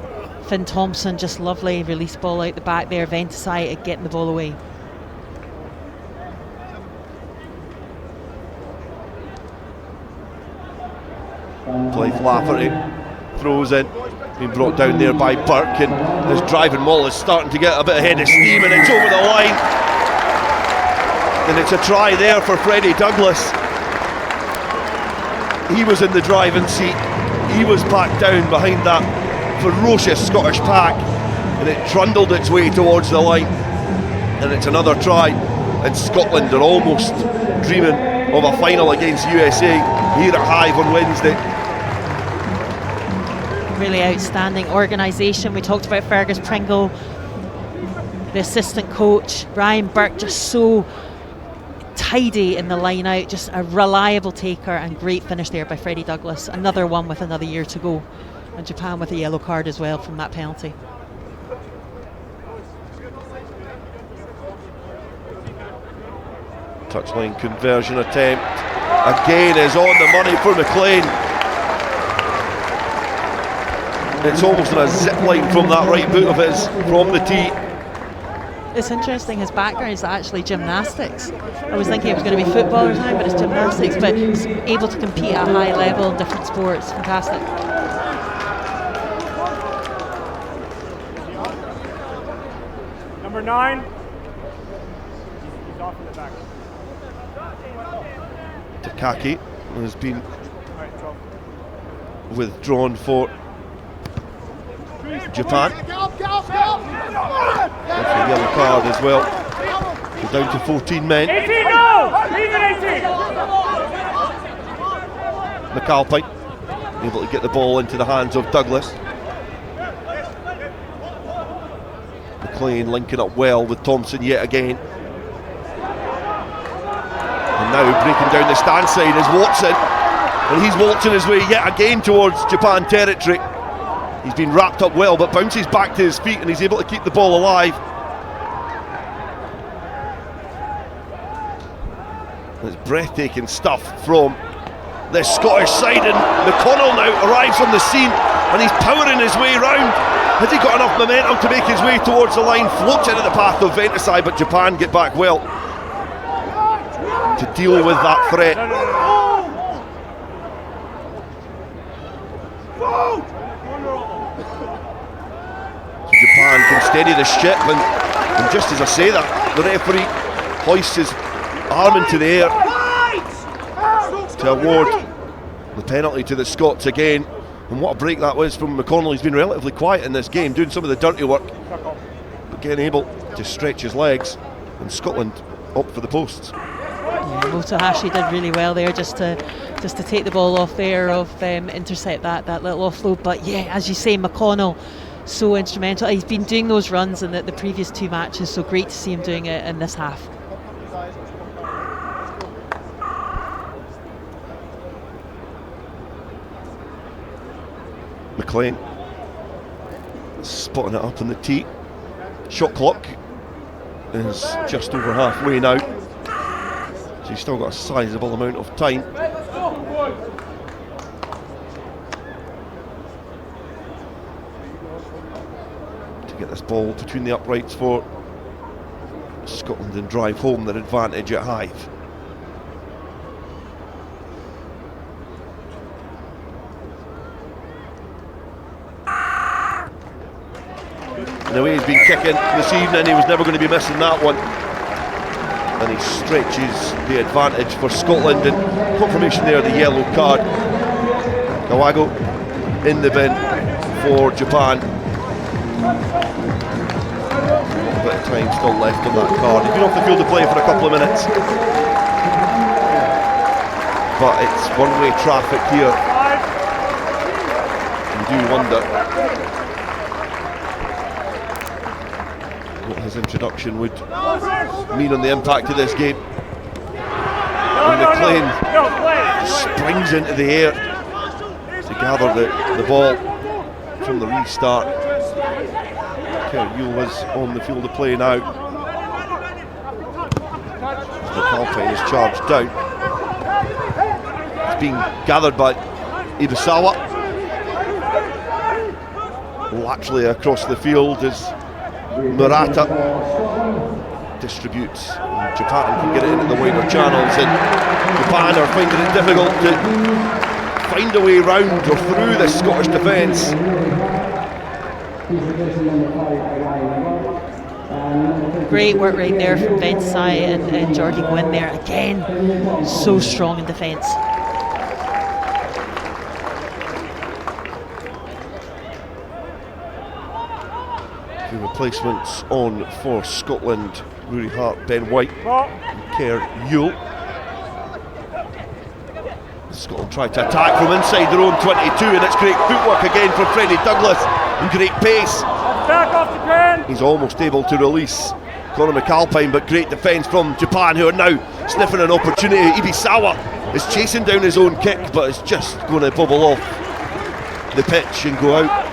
B: Finn Thompson, just lovely release ball out the back there. Ventisai getting the ball away.
A: Blythe Lafferty throws in, being brought down there by Burke, and his driving maul is starting to get a bit ahead of steam, and it's over the line, and it's a try there for Freddie Douglas. He was in the driving seat, he was packed down behind that ferocious Scottish pack, and it trundled its way towards the line, and it's another try, and Scotland are almost dreaming of a final against USA here at Hive on Wednesday.
B: Really outstanding organisation. We talked about Fergus Pringle, the assistant coach. Ryan Burke just so tidy in the line out, just a reliable taker, and great finish there by Freddie Douglas. Another one with another year to go, and Japan with a yellow card as well from that penalty.
A: Touchline conversion attempt again is on the money for McLean. It's almost on a zip line from that right boot of his from the tee.
B: It's interesting, his background is actually gymnastics. I was thinking it was going to be football or something, but it's gymnastics, but he's able to compete at a high level in different sports. Fantastic.
C: Number 9. He's off in the back.
A: Takaki has been withdrawn for Japan. That's a yellow card as well. We're down to 14 men.
C: 18, no! Leave it 18!
A: McAlpine able to get the ball into the hands of Douglas. McLean linking up well with Thompson yet again. And now breaking down the stand side is Watson, and he's waltzing his way yet again towards Japan territory. He's been wrapped up well, but bounces back to his feet, and he's able to keep the ball alive. It's breathtaking stuff from the Scottish side, and McConnell now arrives on the scene, and he's powering his way round. Has he got enough momentum to make his way towards the line? Floats into the path of Ventisai, but Japan get back well to deal with that threat. So Japan can steady the ship, and just as I say that, the referee hoists his arm into the air to award the penalty to the Scots again. And what a break that was from McConnell. He's been relatively quiet in this game, doing some of the dirty work, but getting able to stretch his legs, and Scotland up for the posts.
B: Yeah, Motohashi did really well there, just to take the ball off there, intercept that little offload. But yeah, as you say, McConnell so instrumental. He's been doing those runs in the previous two matches, so great to see him doing it in this half.
A: McLean spotting it up on the tee. Shot clock is just over halfway now, so he's still got a sizable amount of time. To get this ball between the uprights for Scotland and drive home their advantage at Hive. And the way he's been kicking this evening, he was never going to be missing that one. And he stretches the advantage for Scotland, and confirmation there, the yellow card. Kawago in the bin for Japan. A bit of time still left on that card. He's been off the field of play for a couple of minutes, but it's one-way traffic here. You do wonder what his introduction would mean on the impact of this game. When McLean springs into the air to gather the ball from the restart. Yule was on the field of play now. McAlpine is charged down. It's being gathered by Ibusawa. Laterally across the field as Murata distributes. Japan can get it into the wider channels, and Japan are finding it difficult to find a way round or through this Scottish defence.
B: Great work right there from Ben Sai and Geordie Gwynn there. Again, so strong in defence.
A: The replacements on for Scotland: Rory Hart, Ben White, and Kerr Yule. Scotland try to attack from inside their own 22, and it's great footwork again from Freddie Douglas and great pace.
C: Back off Japan.
A: He's almost able to release Conor McAlpine, but great defence from Japan, who are now sniffing an opportunity. Ibisawa is chasing down his own kick, but it's just going to bubble off the pitch and go out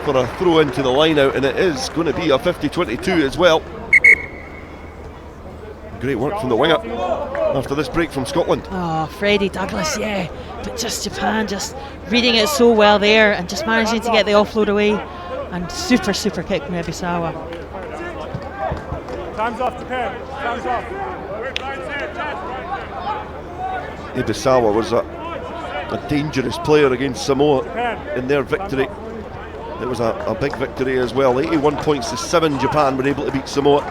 A: for a throw into the line out, and it is going to be a 50-22 as well. Great work from the winger after this break from Scotland.
B: Oh, Freddie Douglas, yeah, but just Japan just reading it so well there and just managing to get the offload away, and super kick from Ibisawa.
C: Time's off, Japan. Time's off.
A: Ibisawa was a dangerous player against Samoa in their victory. It was a big victory as well. 81 points to 7 Japan were able to beat Samoa.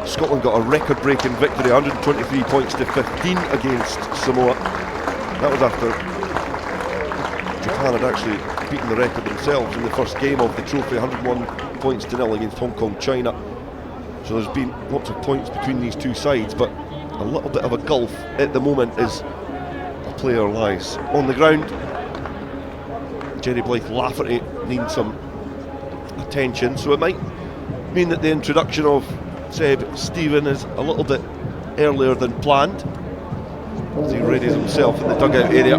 A: Scotland got a record-breaking victory, 123 points to 15 against Samoa. That was after Japan had actually beaten the record themselves in the first game of the trophy, 101 points to 0 against Hong Kong, China. So there's been lots of points between these two sides, but a little bit of a gulf at the moment as a player lies on the ground. Jerry Blythe Lafferty needs some attention, so it might mean that the introduction of Seb Stephen is a little bit earlier than planned, as he readies himself in the dugout area.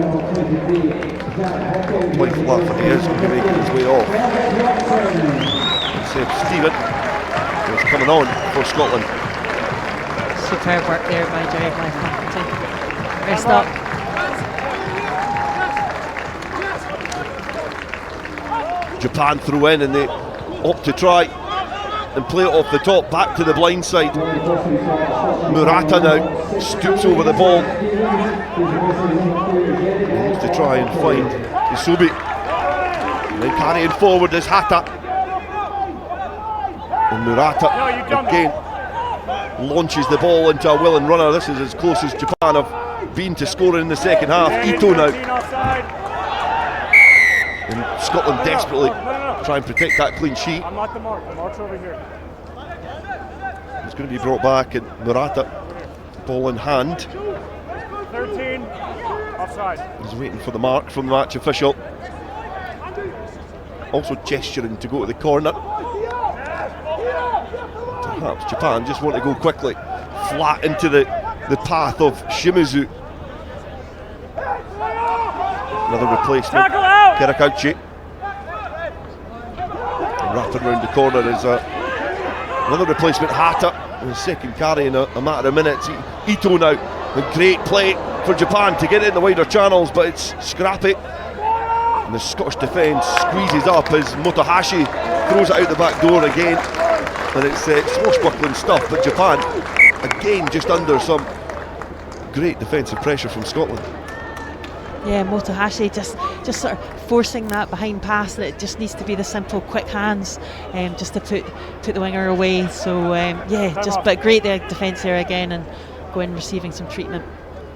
A: Blythe Lafferty is going to be making his way off. And Seb Stephen is coming on for Scotland.
B: Superb work there by Jerry Blythe Lafferty. Rest up.
A: Japan throw in and they opt to try and play it off the top, back to the blind side. Murata now stoops over the ball. He needs to try and find Isubi. And then carrying forward is Hata. And Murata again launches the ball into a willing runner. This is as close as Japan have been to scoring in the second half. Ito now. And Scotland desperately try and protect that clean sheet.
C: I'm not the mark. The mark's over here.
A: It's going to be brought back, and Murata, ball in hand.
C: 13, offside.
A: He's waiting for the mark from the match official. Also gesturing to go to the corner. Perhaps Japan just want to go quickly, flat into the path of Shimizu. Another replacement, Kirakauchi. Wrapping round the corner is another replacement, Hata. The second carry in a matter of minutes. Ito now, a great play for Japan to get it in the wider channels, but it's scrappy. And the Scottish defence squeezes up as Motohashi throws it out the back door again. And it's swashbuckling stuff, but Japan, again, just under some great defensive pressure from Scotland.
B: Yeah, Motohashi just sort of forcing that behind pass, and it just needs to be the simple, quick hands, just to put the winger away. So but great defence there again, and going receiving some treatment.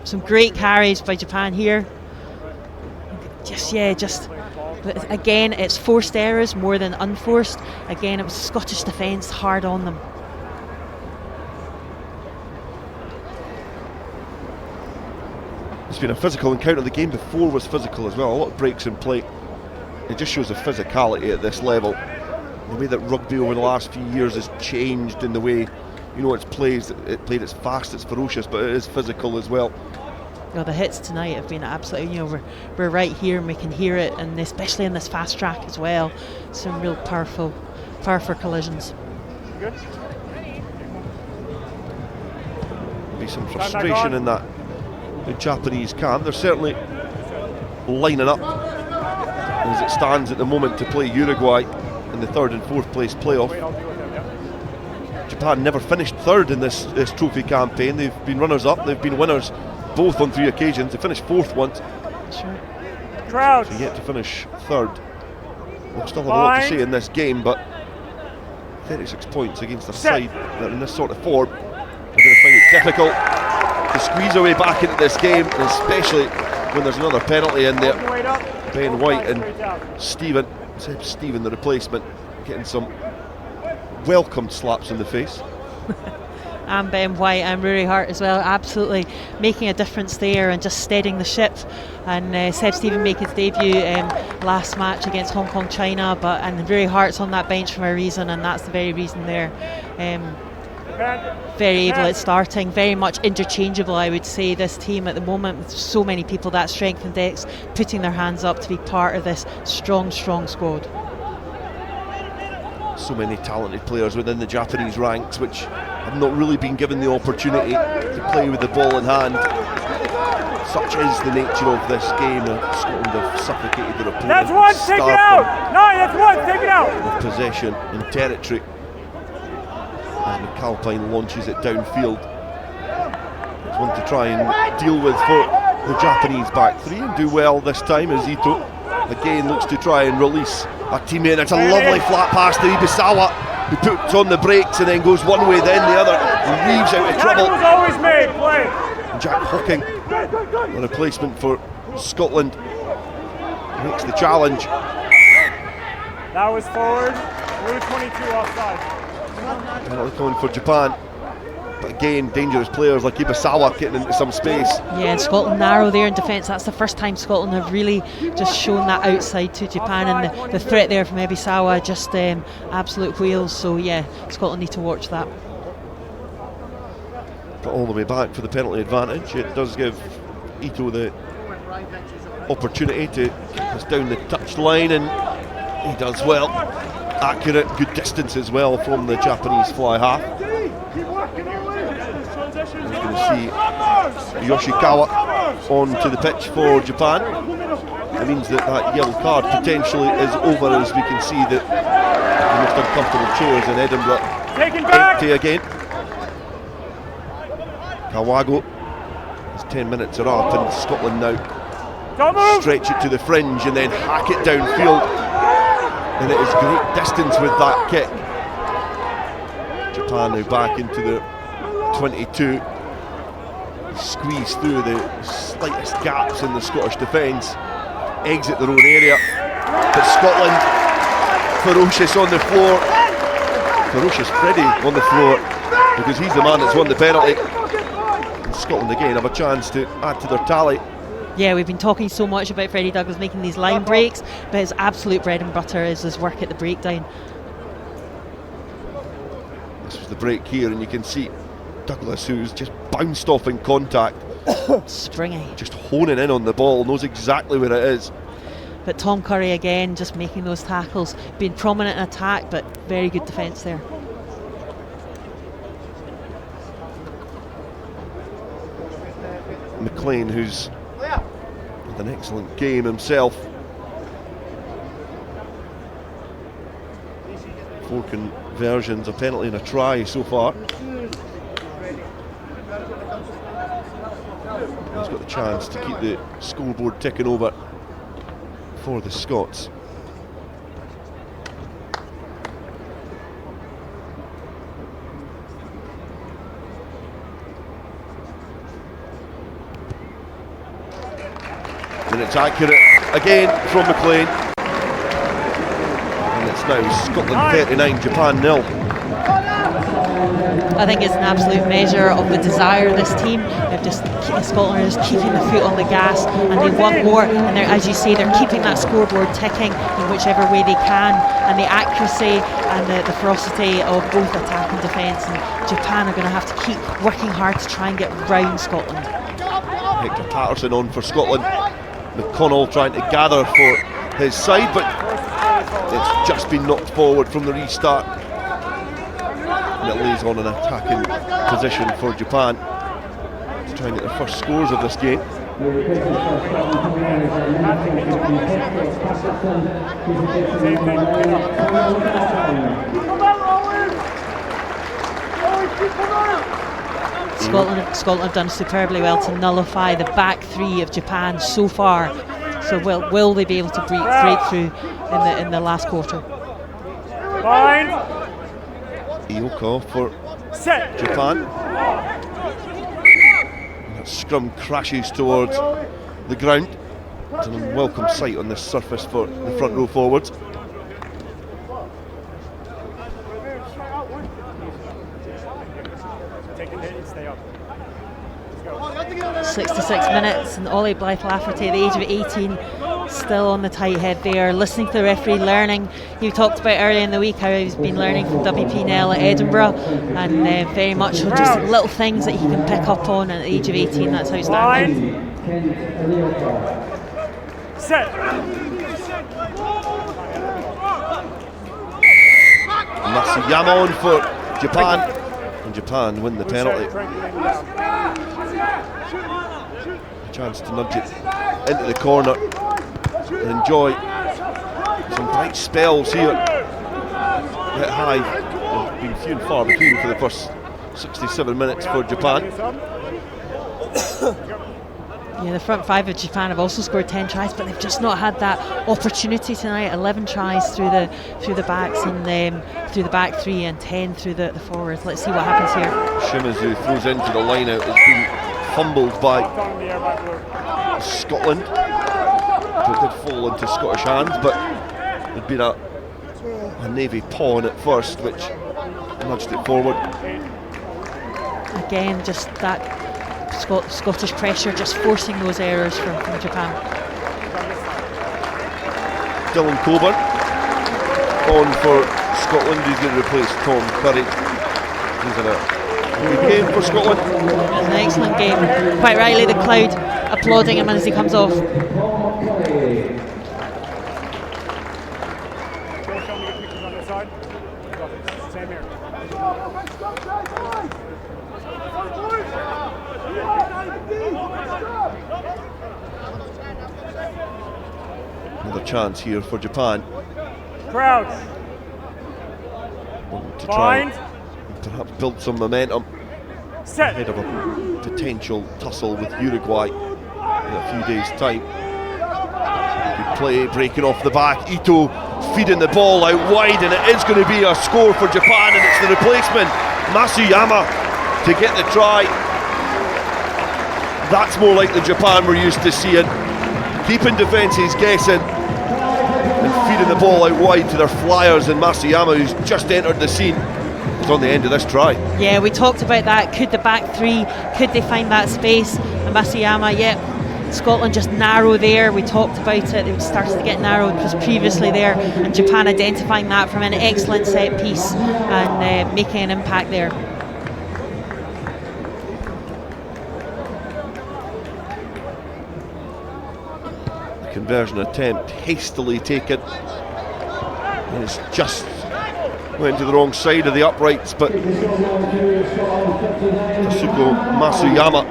B: Some great carries by Japan here. But again, it's forced errors more than unforced. Again, it was Scottish defence hard on them.
A: It's been a physical encounter. The game before was physical as well. A lot of breaks in play. It just shows the physicality at this level. The way that rugby over the last few years has changed in the way, it's played. It's fast, it's ferocious, but it is physical as well.
B: The hits tonight have been absolutely, we're right here and we can hear it, and especially in this fast track as well. Some real powerful collisions.
C: Good.
A: Be some frustration in that the Japanese camp. They're certainly lining up as it stands at the moment to play Uruguay in the 3rd and 4th place playoff. Japan never finished 3rd in this trophy campaign. They've been runners-up, they've been winners both on 3 occasions. They finished 4th once.
B: Sure.
C: Crouch.
A: So yet to finish 3rd. We'll still have a lot to say in this game, but 36 points against a side that are in this sort of form are going to find it difficult to squeeze away back into this game, and especially when there's another penalty in there. Ben White and Stephen, the replacement, getting some welcomed slaps in the face.
B: And Ben White and Rory Hart as well, absolutely making a difference there and just steadying the ship. And Seb Stephen make his debut last match against Hong Kong China, and Rory Hart's on that bench for a reason, and that's the very reason they're very able at starting, very much interchangeable, I would say, this team at the moment, with so many people that strength and depth putting their hands up to be part of this strong squad.
A: So many talented players within the Japanese ranks which have not really been given the opportunity to play with the ball in hand. Such is the nature of this game. Scotland have suffocated their opponent.
C: That's one, take it out! No, that's one, take it out!
A: With possession and territory. As McAlpine launches it downfield. It's one to try and deal with for the Japanese back three and do well this time, as Ito again looks to try and release a teammate. It's a lovely flat pass to Ibisawa, who puts on the brakes and then goes one way then the other and weaves out of trouble.
C: Was always made, play.
A: Jack Hocking, the replacement for Scotland, makes the challenge.
C: That was forward, blue 22 offside.
A: Penalty coming for Japan. But again, dangerous players like Ibisawa getting into some space.
B: Yeah, and Scotland narrow there in defence. That's the first time Scotland have really just shown that outside to Japan, and the threat there from Ibisawa, just absolute wheels. So yeah, Scotland need to watch that.
A: But all the way back for the penalty advantage. It does give Ito the opportunity to kick us down the touch line, and he does well. Accurate, good distance as well from the Japanese fly half. We're going to see Yoshikawa onto the pitch for Japan. It means that yellow card potentially is over, as we can see that the most uncomfortable chairs in Edinburgh empty again. Kawago, his 10 minutes are up, and Scotland now stretch it to the fringe and then hack it downfield. And it is great distance with that kick. Japan now back into the 22. Squeeze through the slightest gaps in the Scottish defence, exit their own area, but Scotland ferocious on the floor. Ferocious Freddie on the floor, because he's the man that's won the penalty. And Scotland again have a chance to add to their tally.
B: Yeah, we've been talking so much about Freddie Douglas making these line breaks, but his absolute bread and butter is his work at the breakdown.
A: This was the break here, and you can see Douglas, who's just bounced off in contact.
B: Springy. Just
A: honing in on the ball, knows exactly where it is.
B: But Tom Curry again, just making those tackles, being prominent in attack, but very good defence there.
A: McLean, who's had an excellent game himself. 4 conversions, a penalty and a try so far. He's got the chance to keep the scoreboard ticking over for the Scots. And it's accurate again from McLean. And it's now Scotland 39, Japan 0.
B: I think it's an absolute measure of the desire of this team. Scotland are just keeping the foot on the gas, and they want more. And as you say, they're keeping that scoreboard ticking in whichever way they can. And the accuracy and the ferocity of both attack and defence. And Japan are going to have to keep working hard to try and get round Scotland.
A: Hector Patterson on for Scotland. McConnell trying to gather for his side, but it's just been knocked forward from the restart. And it lays on an attacking position for Japan to try and get their first scores of this game.
B: Scotland have done superbly well to nullify the back three of Japan so far. So will they be able to break through in the last quarter?
A: Ioka for Japan. That scrum crashes towards the ground. It's an unwelcome sight on this surface for the front row forwards.
C: Take a hit and stay up.
B: 66 minutes, and Ollie Blythe-Lafferty at the age of 18 still on the tight head there, listening to the referee, learning. You talked about earlier in the week how he's been learning from WP Nell at Edinburgh, and very much just little things that he can pick up on at the age of 18. That's outstanding.
C: Set.
A: Masuyama on for Japan, and Japan win the penalty. A chance to nudge it into the corner and enjoy some bright spells here. Hit high, there's been few and far between for the first 67 minutes for Japan.
B: Yeah, the front five of Japan have also scored 10 tries, but they've just not had that opportunity tonight. 11 tries through the backs and through the back three, and 10 through the forwards. Let's see what happens here.
A: Shimizu throws into the line out. It's been fumbled by Scotland. So it did fall into Scottish hands, but there'd been a Navy paw on it first, which nudged it forward.
B: Again, just that Scottish pressure, just forcing those errors from Japan.
A: Dylan Coburn on for Scotland. He's going to replace Tom Curry. He's in a good game for Scotland.
B: It was an excellent game. Quite rightly, the crowd applauding him as he comes off.
C: Same here.
A: Another chance here for Japan.
C: Crouch.
A: To try and perhaps build some momentum ahead of a potential tussle with Uruguay in a few days' time. Good play, breaking off the back. Ito feeding the ball out wide, and it is going to be a score for Japan, and it's the replacement, Masuyama, to get the try. That's more like the Japan we're used to seeing, keeping defences guessing and feeding the ball out wide to their flyers, and Masuyama, who's just entered the scene, is on the end of this try. Yeah,
B: we talked about that. Could the back three, could they find that space? And Masuyama, Scotland just narrow there. We talked about it. They started to get narrowed just previously there, and Japan identifying that from an excellent set piece and making an impact there.
A: The conversion attempt hastily taken, and it's just went to the wrong side of the uprights, but Tasuko Masuyama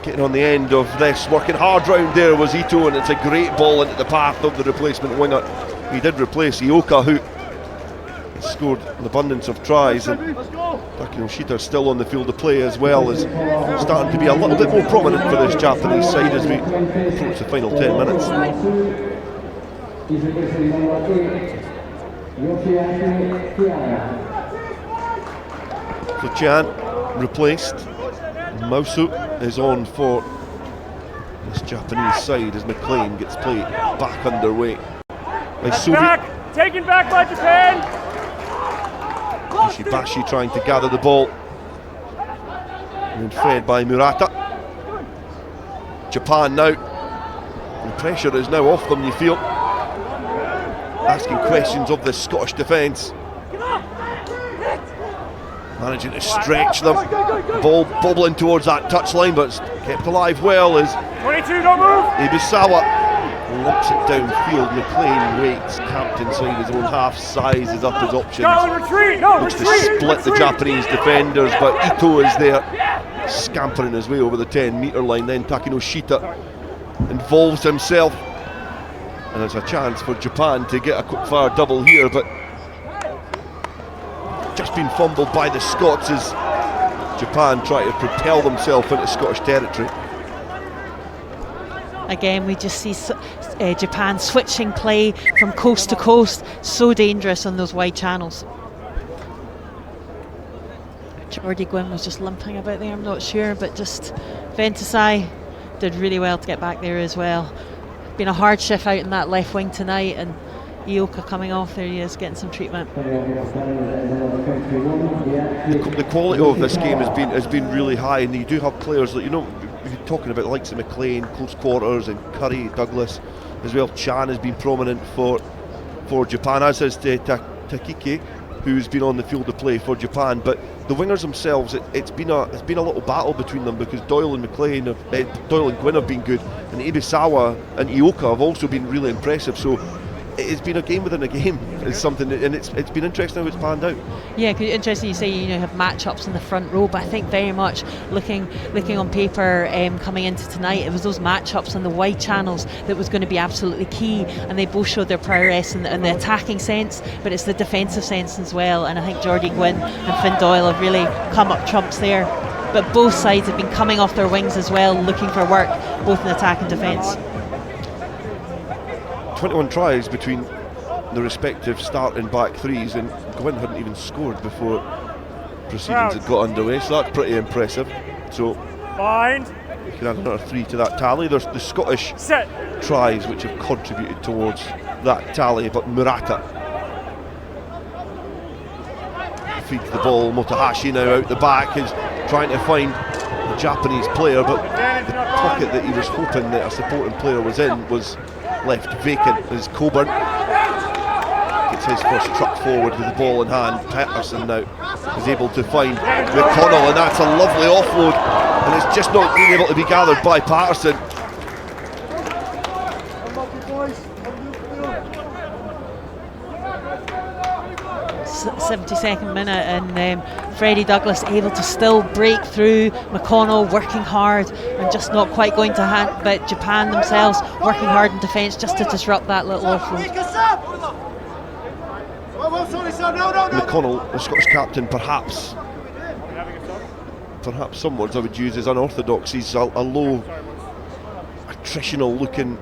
A: getting on the end of this. Working hard round there was Ito, and it's a great ball into the path of the replacement winger. He did replace Ioka, who scored an abundance of tries, and Takino Shita still on the field of play as well, is starting to be a little bit more prominent for this Japanese side as we approach the final 10 minutes. So Chan replaced. Mausu is on for this Japanese side as McLean gets played back underway by Soviet.
C: Taken back by Japan.
A: Ishibashi trying to gather the ball and fed by Murata. Japan now, the pressure is now off them, you feel, asking questions of the Scottish defence, managing to stretch them, ball bobbling towards that touchline, but it's kept alive well as
C: 22, don't move.
A: Ibisawa limps it downfield. McLean waits, camped inside his own half, sizes up his options. Looks to split the Japanese defenders, but Ito is there, scampering his way over the 10-metre line. Then Takino Shita involves himself, and there's a chance for Japan to get a quick fire double here, but just been fumbled by the Scots as Japan try to propel themselves into Scottish territory.
B: Again, we just see Japan switching play from coast to coast, so dangerous on those wide channels. Jordy Gwynn was just limping about there, I'm not sure, but just Ventusai did really well to get back there as well. Been a hard shift out in that left wing tonight, and Ioka coming off, there he is, getting some treatment.
A: The quality of this game has been really high, and you do have players that, you know, you're talking about the likes of McLean, close quarters, and Curry, Douglas as well. Chan has been prominent for Japan, as has Takike, who's been on the field of play for Japan. But the wingers themselves, it's been a little battle between them, because Doyle and Gwynn have been good, and Ibisawa and Ioka have also been really impressive. So it's been a game within a game. It's something, and it's been interesting how it's panned out.
B: Yeah, interesting you say you have matchups in the front row, but I think very much looking on paper coming into tonight, it was those matchups on the wide channels that was going to be absolutely key, and they both showed their prowess in the attacking sense, but it's the defensive sense as well. And I think Jordy Gwynn and Finn Doyle have really come up trumps there. But both sides have been coming off their wings as well, looking for work, both in attack and defence.
A: 21 tries between the respective starting back threes, and Gwynn hadn't even scored before proceedings had got underway, so that's pretty impressive. So you can add another 3 to that tally. There's the Scottish tries which have contributed towards that tally, but Murata feeds the ball. Motohashi now out the back is trying to find a Japanese player, but the pocket that he was hoping that a supporting player was in was left vacant as Coburn gets his first truck forward with the ball in hand. Patterson now is able to find McConnell, and that's a lovely offload, and it's just not being able to be gathered by Patterson.
B: 72nd minute, and Freddie Douglas able to still break through. McConnell working hard and just not quite going to hand, but Japan themselves working hard in defence just to disrupt that little offload.
A: McConnell, the Scottish captain, perhaps some words I would use as unorthodox. He's a low, attritional looking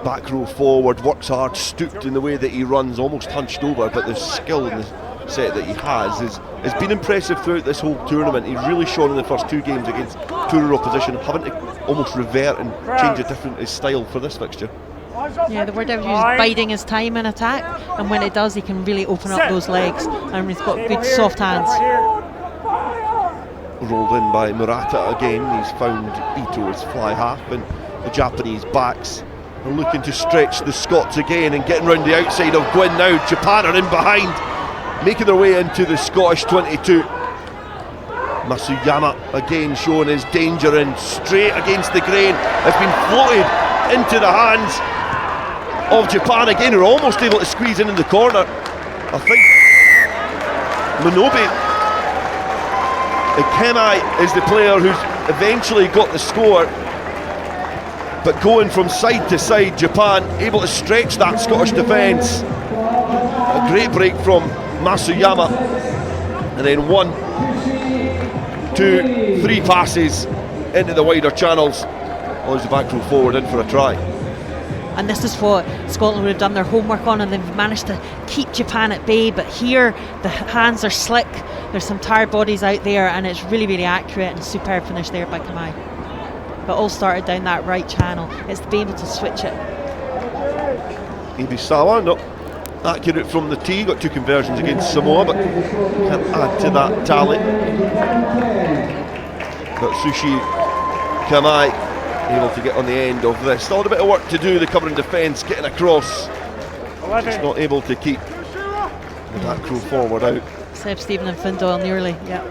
A: back row forward, works hard, stooped in the way that he runs, almost hunched over, but the skill in the set that he has been impressive throughout this whole tournament. He's really shone in the first 2 games against poorer opposition, having to almost revert and change his style for this fixture.
B: Yeah, the word I would use is biding his time in attack, and when it does, he can really open up those legs, and he's got good soft hands.
A: Rolled in by Murata again. He's found Ito's fly half, and the Japanese backs are looking to stretch the Scots again and getting round the outside of Gwynn now. Japan are in behind, making their way into the Scottish 22. Masuyama again showing his danger, and straight against the grain has been floated into the hands of Japan again, who are almost able to squeeze in the corner. I think Minobe Ikemai is the player who's eventually got the score, but going from side to side, Japan able to stretch that Scottish defence. A great break from Masuyama, and then one 2, 3 passes into the wider channels. Allows the back row forward in for a try.
B: And this is what Scotland would have done their homework on, and they've managed to keep Japan at bay. But here the hands are slick, there's some tired bodies out there, and it's really, really accurate, and a superb finish there by Kamai. But all started down that right channel. It's being able to switch it.
A: Ibisawa not accurate from the tee, got 2 conversions against Samoa, but can't add to that tally. But Sushi Kamai able to get on the end of this. Still a bit of work to do, the covering defence, getting across.
C: 11.
A: Just not able to keep the back row forward out.
B: Seb Stephen and Finn Doyle nearly, yeah.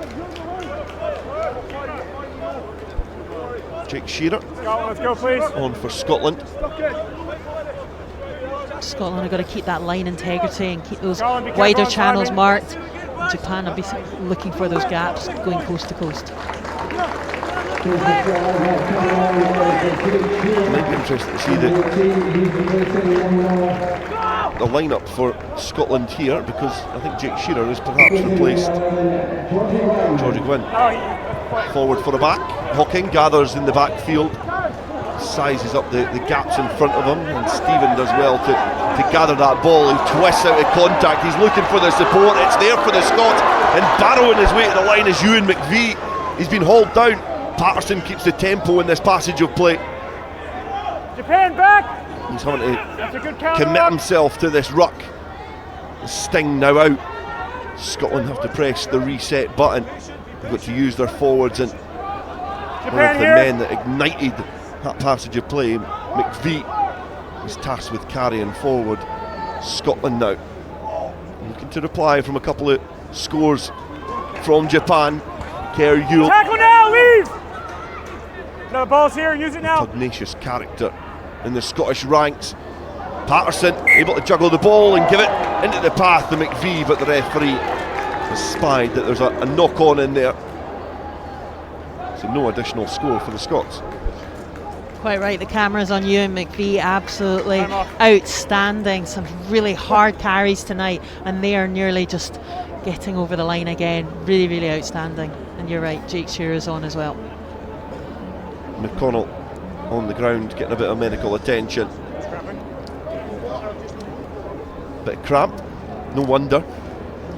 A: Jake Shearer
C: Let's go, please.
A: on for Scotland.
B: Scotland have got to keep that line integrity and keep those
C: Scotland, be careful
B: wider
C: on
B: channels
C: timing.
B: marked. Japan will be looking for those gaps going coast to coast.
A: Might be interesting to see the lineup for Scotland here, because I think Jake Shearer has perhaps replaced Georgie Gwynn. Forward for the back. Hawking gathers in the backfield, sizes up the gaps in front of him, and Stephen does well to gather that ball. He twists out of contact, he's looking for the support, it's there for the Scots, and barrowing his way to the line is Ewan McVie. He's been hauled down. Patterson keeps the tempo in this passage of play.
C: Japan back.
A: He's having to
C: That's a good counter.
A: commit himself to this ruck. The sting now out. Scotland have to press the reset button. They've got to use their forwards, and one
C: Japan
A: of the
C: here.
A: men that ignited that passage of play, McVie, is tasked with carrying forward Scotland now. Looking to reply from a couple of scores from Japan. Kerr Yule,
C: Tackle now, leave. No, the ball's here, use it now.
A: pugnacious character in the Scottish ranks. Patterson able to juggle the ball and give it into the path of McVie, but the referee has spied that there's a knock-on in there. So no additional score for the Scots.
B: Quite right, the camera's on you and McVie, absolutely
C: Time off.
B: outstanding. Some really hard carries tonight, and they are nearly just getting over the line again. Really, really outstanding. And you're right, Jake Shearer's on as well.
A: McConnell on the ground getting a bit of medical attention. Bit of cramp, no wonder.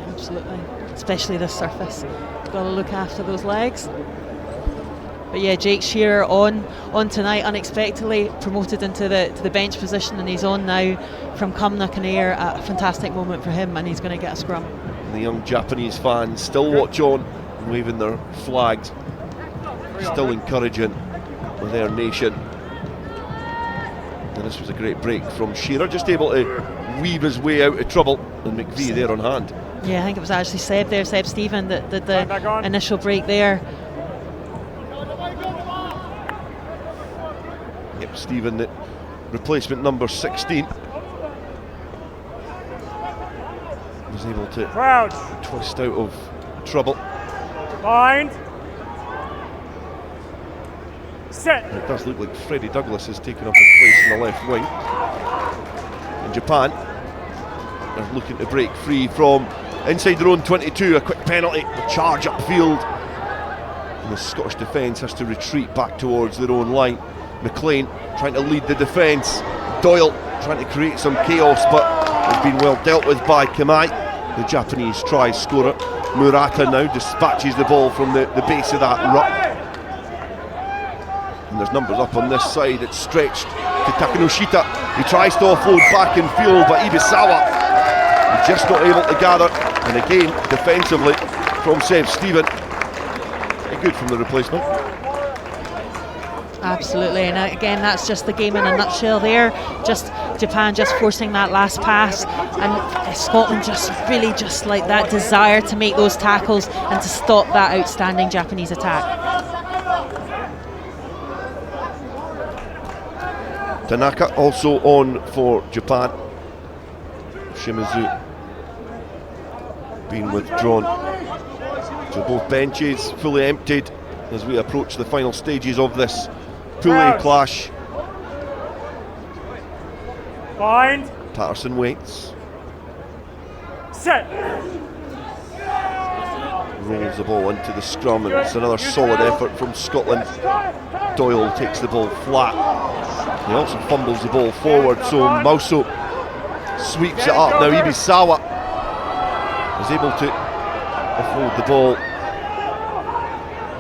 B: Absolutely, especially this surface. Got to look after those legs. But yeah, Jake Shearer on tonight, unexpectedly promoted into the bench position, and he's on now from Cumnock and Ayr. A fantastic moment for him, and he's going to get a scrum.
A: And the young Japanese fans still watch on, waving their flags, still encouraging their nation. And this was a great break from Shearer, just able to weave his way out of trouble, and McVie there on hand.
B: Yeah, I think it was actually Seb Stephen that did
C: Back
B: the
C: on.
B: initial break there.
A: Yep, Stephen, the replacement number 16, was able to
C: Crouch.
A: twist out of trouble.
C: Bind. Set.
A: And it does look like Freddie Douglas has taken up his place in the left wing. And Japan are looking to break free from inside their own 22. A quick penalty, a charge upfield, and the Scottish defence has to retreat back towards their own line. McLean trying to lead the defence. Doyle trying to create some chaos, but has been well dealt with by Kamai, the Japanese try scorer. Murata now dispatches the ball from the base of that ruck. And there's numbers up on this side. It's stretched to Takanoshita. He tries to offload back in field, but Ibisawa just not able to gather. And again, defensively from Seb Stephen, good from the replacement.
B: Absolutely, and again, that's just the game in a nutshell there. Just Japan just forcing that last pass, and Scotland just really just like that desire to make those tackles and to stop that outstanding Japanese attack.
A: Tanaka also on for Japan. Shimizu being withdrawn. So both benches fully emptied as we approach the final stages of this Pool A clash.
C: Bind.
A: Patterson waits.
C: Set.
A: rolls the ball into the scrum, and it's another solid effort from Scotland. Doyle takes the ball flat. He also fumbles the ball forward, so Mauso sweeps it up. Now Ibisawa is able to offload the ball.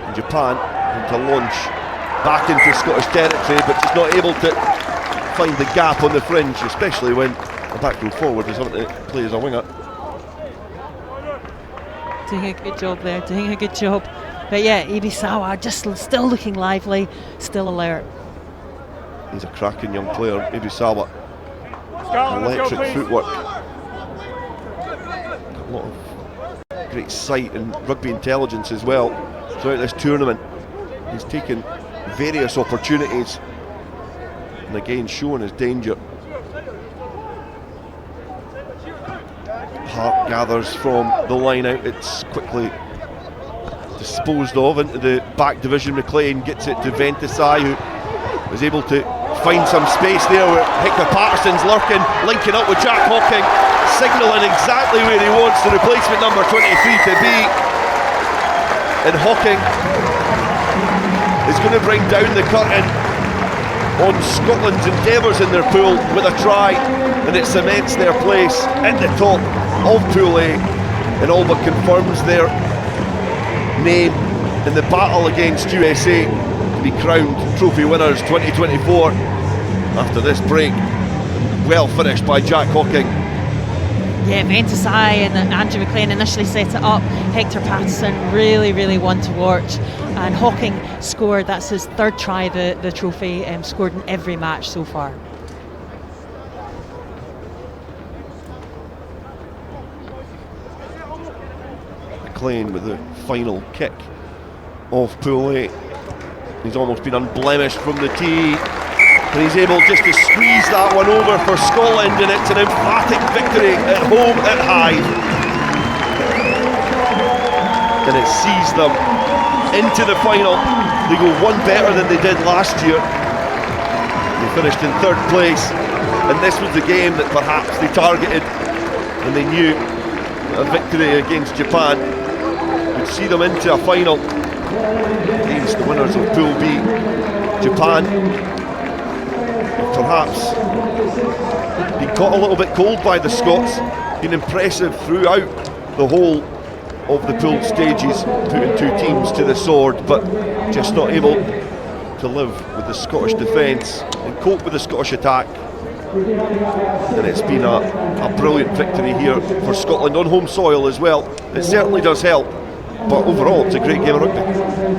A: And Japan to launch back into Scottish territory, but just not able to find the gap on the fringe, especially when the back row forward is having to play as a winger.
B: Doing a good job there, doing a good job. But yeah, Ibisawa just still looking lively, still alert.
A: He's a cracking young player, Ibisawa.
C: Scotland,
A: Electric
C: let's go,
A: footwork. A lot of great sight and rugby intelligence as well throughout this tournament. He's taken various opportunities and again shown his danger. Hart gathers from the line out, it's quickly disposed of into the back division. McLean gets it to Ventisai, who is able to find some space there where Hector Patterson's lurking, linking up with Jack Hocking, signalling exactly where he wants the replacement number 23 to be. And Hocking is going to bring down the curtain on Scotland's endeavours in their pool with a try, and it cements their place at the top of Pool A and all but confirms their name in the battle against USA to be crowned trophy winners 2024 after this break. Well finished by Jack Hocking.
B: Yeah, Ventisai and Andrew McLean initially set it up. Hector Patterson really one to watch, and Hocking scored. That's his third try, the trophy, scored in every match so far.
A: McLean with the final kick of Pool A. He's almost been unblemished from the tee, and he's able just to squeeze that one over for Scotland, and it's an emphatic victory at home at Hyde. And it sees them into the final. They go one better than they did last year. They finished in third place, and this was the game that perhaps they targeted, and they knew a victory against Japan would see them into a final against the winners of Pool B. Japan perhaps been caught a little bit cold by the Scots, been impressive throughout the whole of the pool stages, putting two teams to the sword, but just not able to live with the Scottish defence and cope with the Scottish attack. And it's been a brilliant victory here for Scotland on home soil as well. It certainly does help, but overall it's a great game of rugby.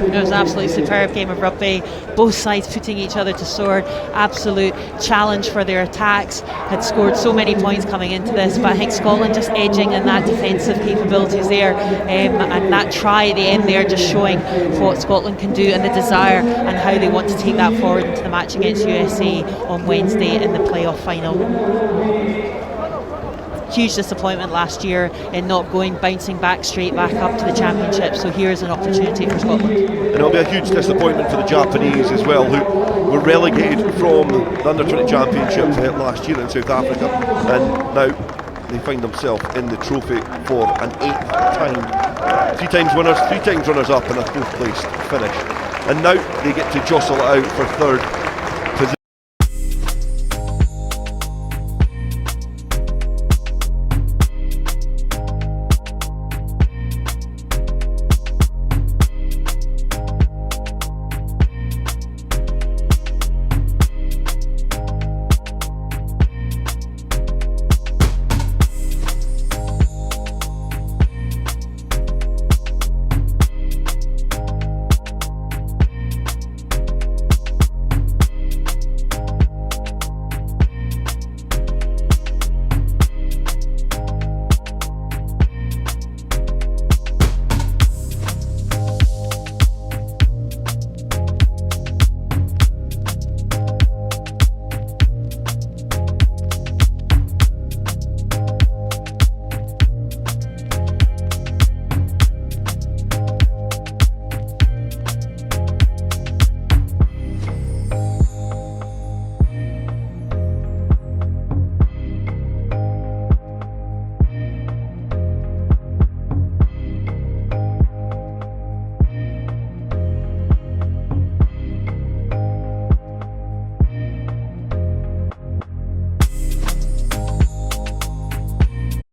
B: It was an absolutely superb game of rugby, both sides putting each other to sword, absolute challenge for their attacks, had scored so many points coming into this, but I think Scotland just edging in that defensive capabilities there, and that try at the end there just showing what Scotland can do and the desire and how they want to take that forward into the match against USA on Wednesday in the playoff final. Huge disappointment last year in not bouncing back straight back up to the championship, so here's an opportunity for Scotland.
A: And it'll be a huge disappointment for the Japanese as well, who were relegated from the Under-20 Championship last year in South Africa, and now they find themselves in the trophy for an 8th time. 3 times winners, 3 times runners up, and a 4th place finish. And now they get to jostle it out for 3rd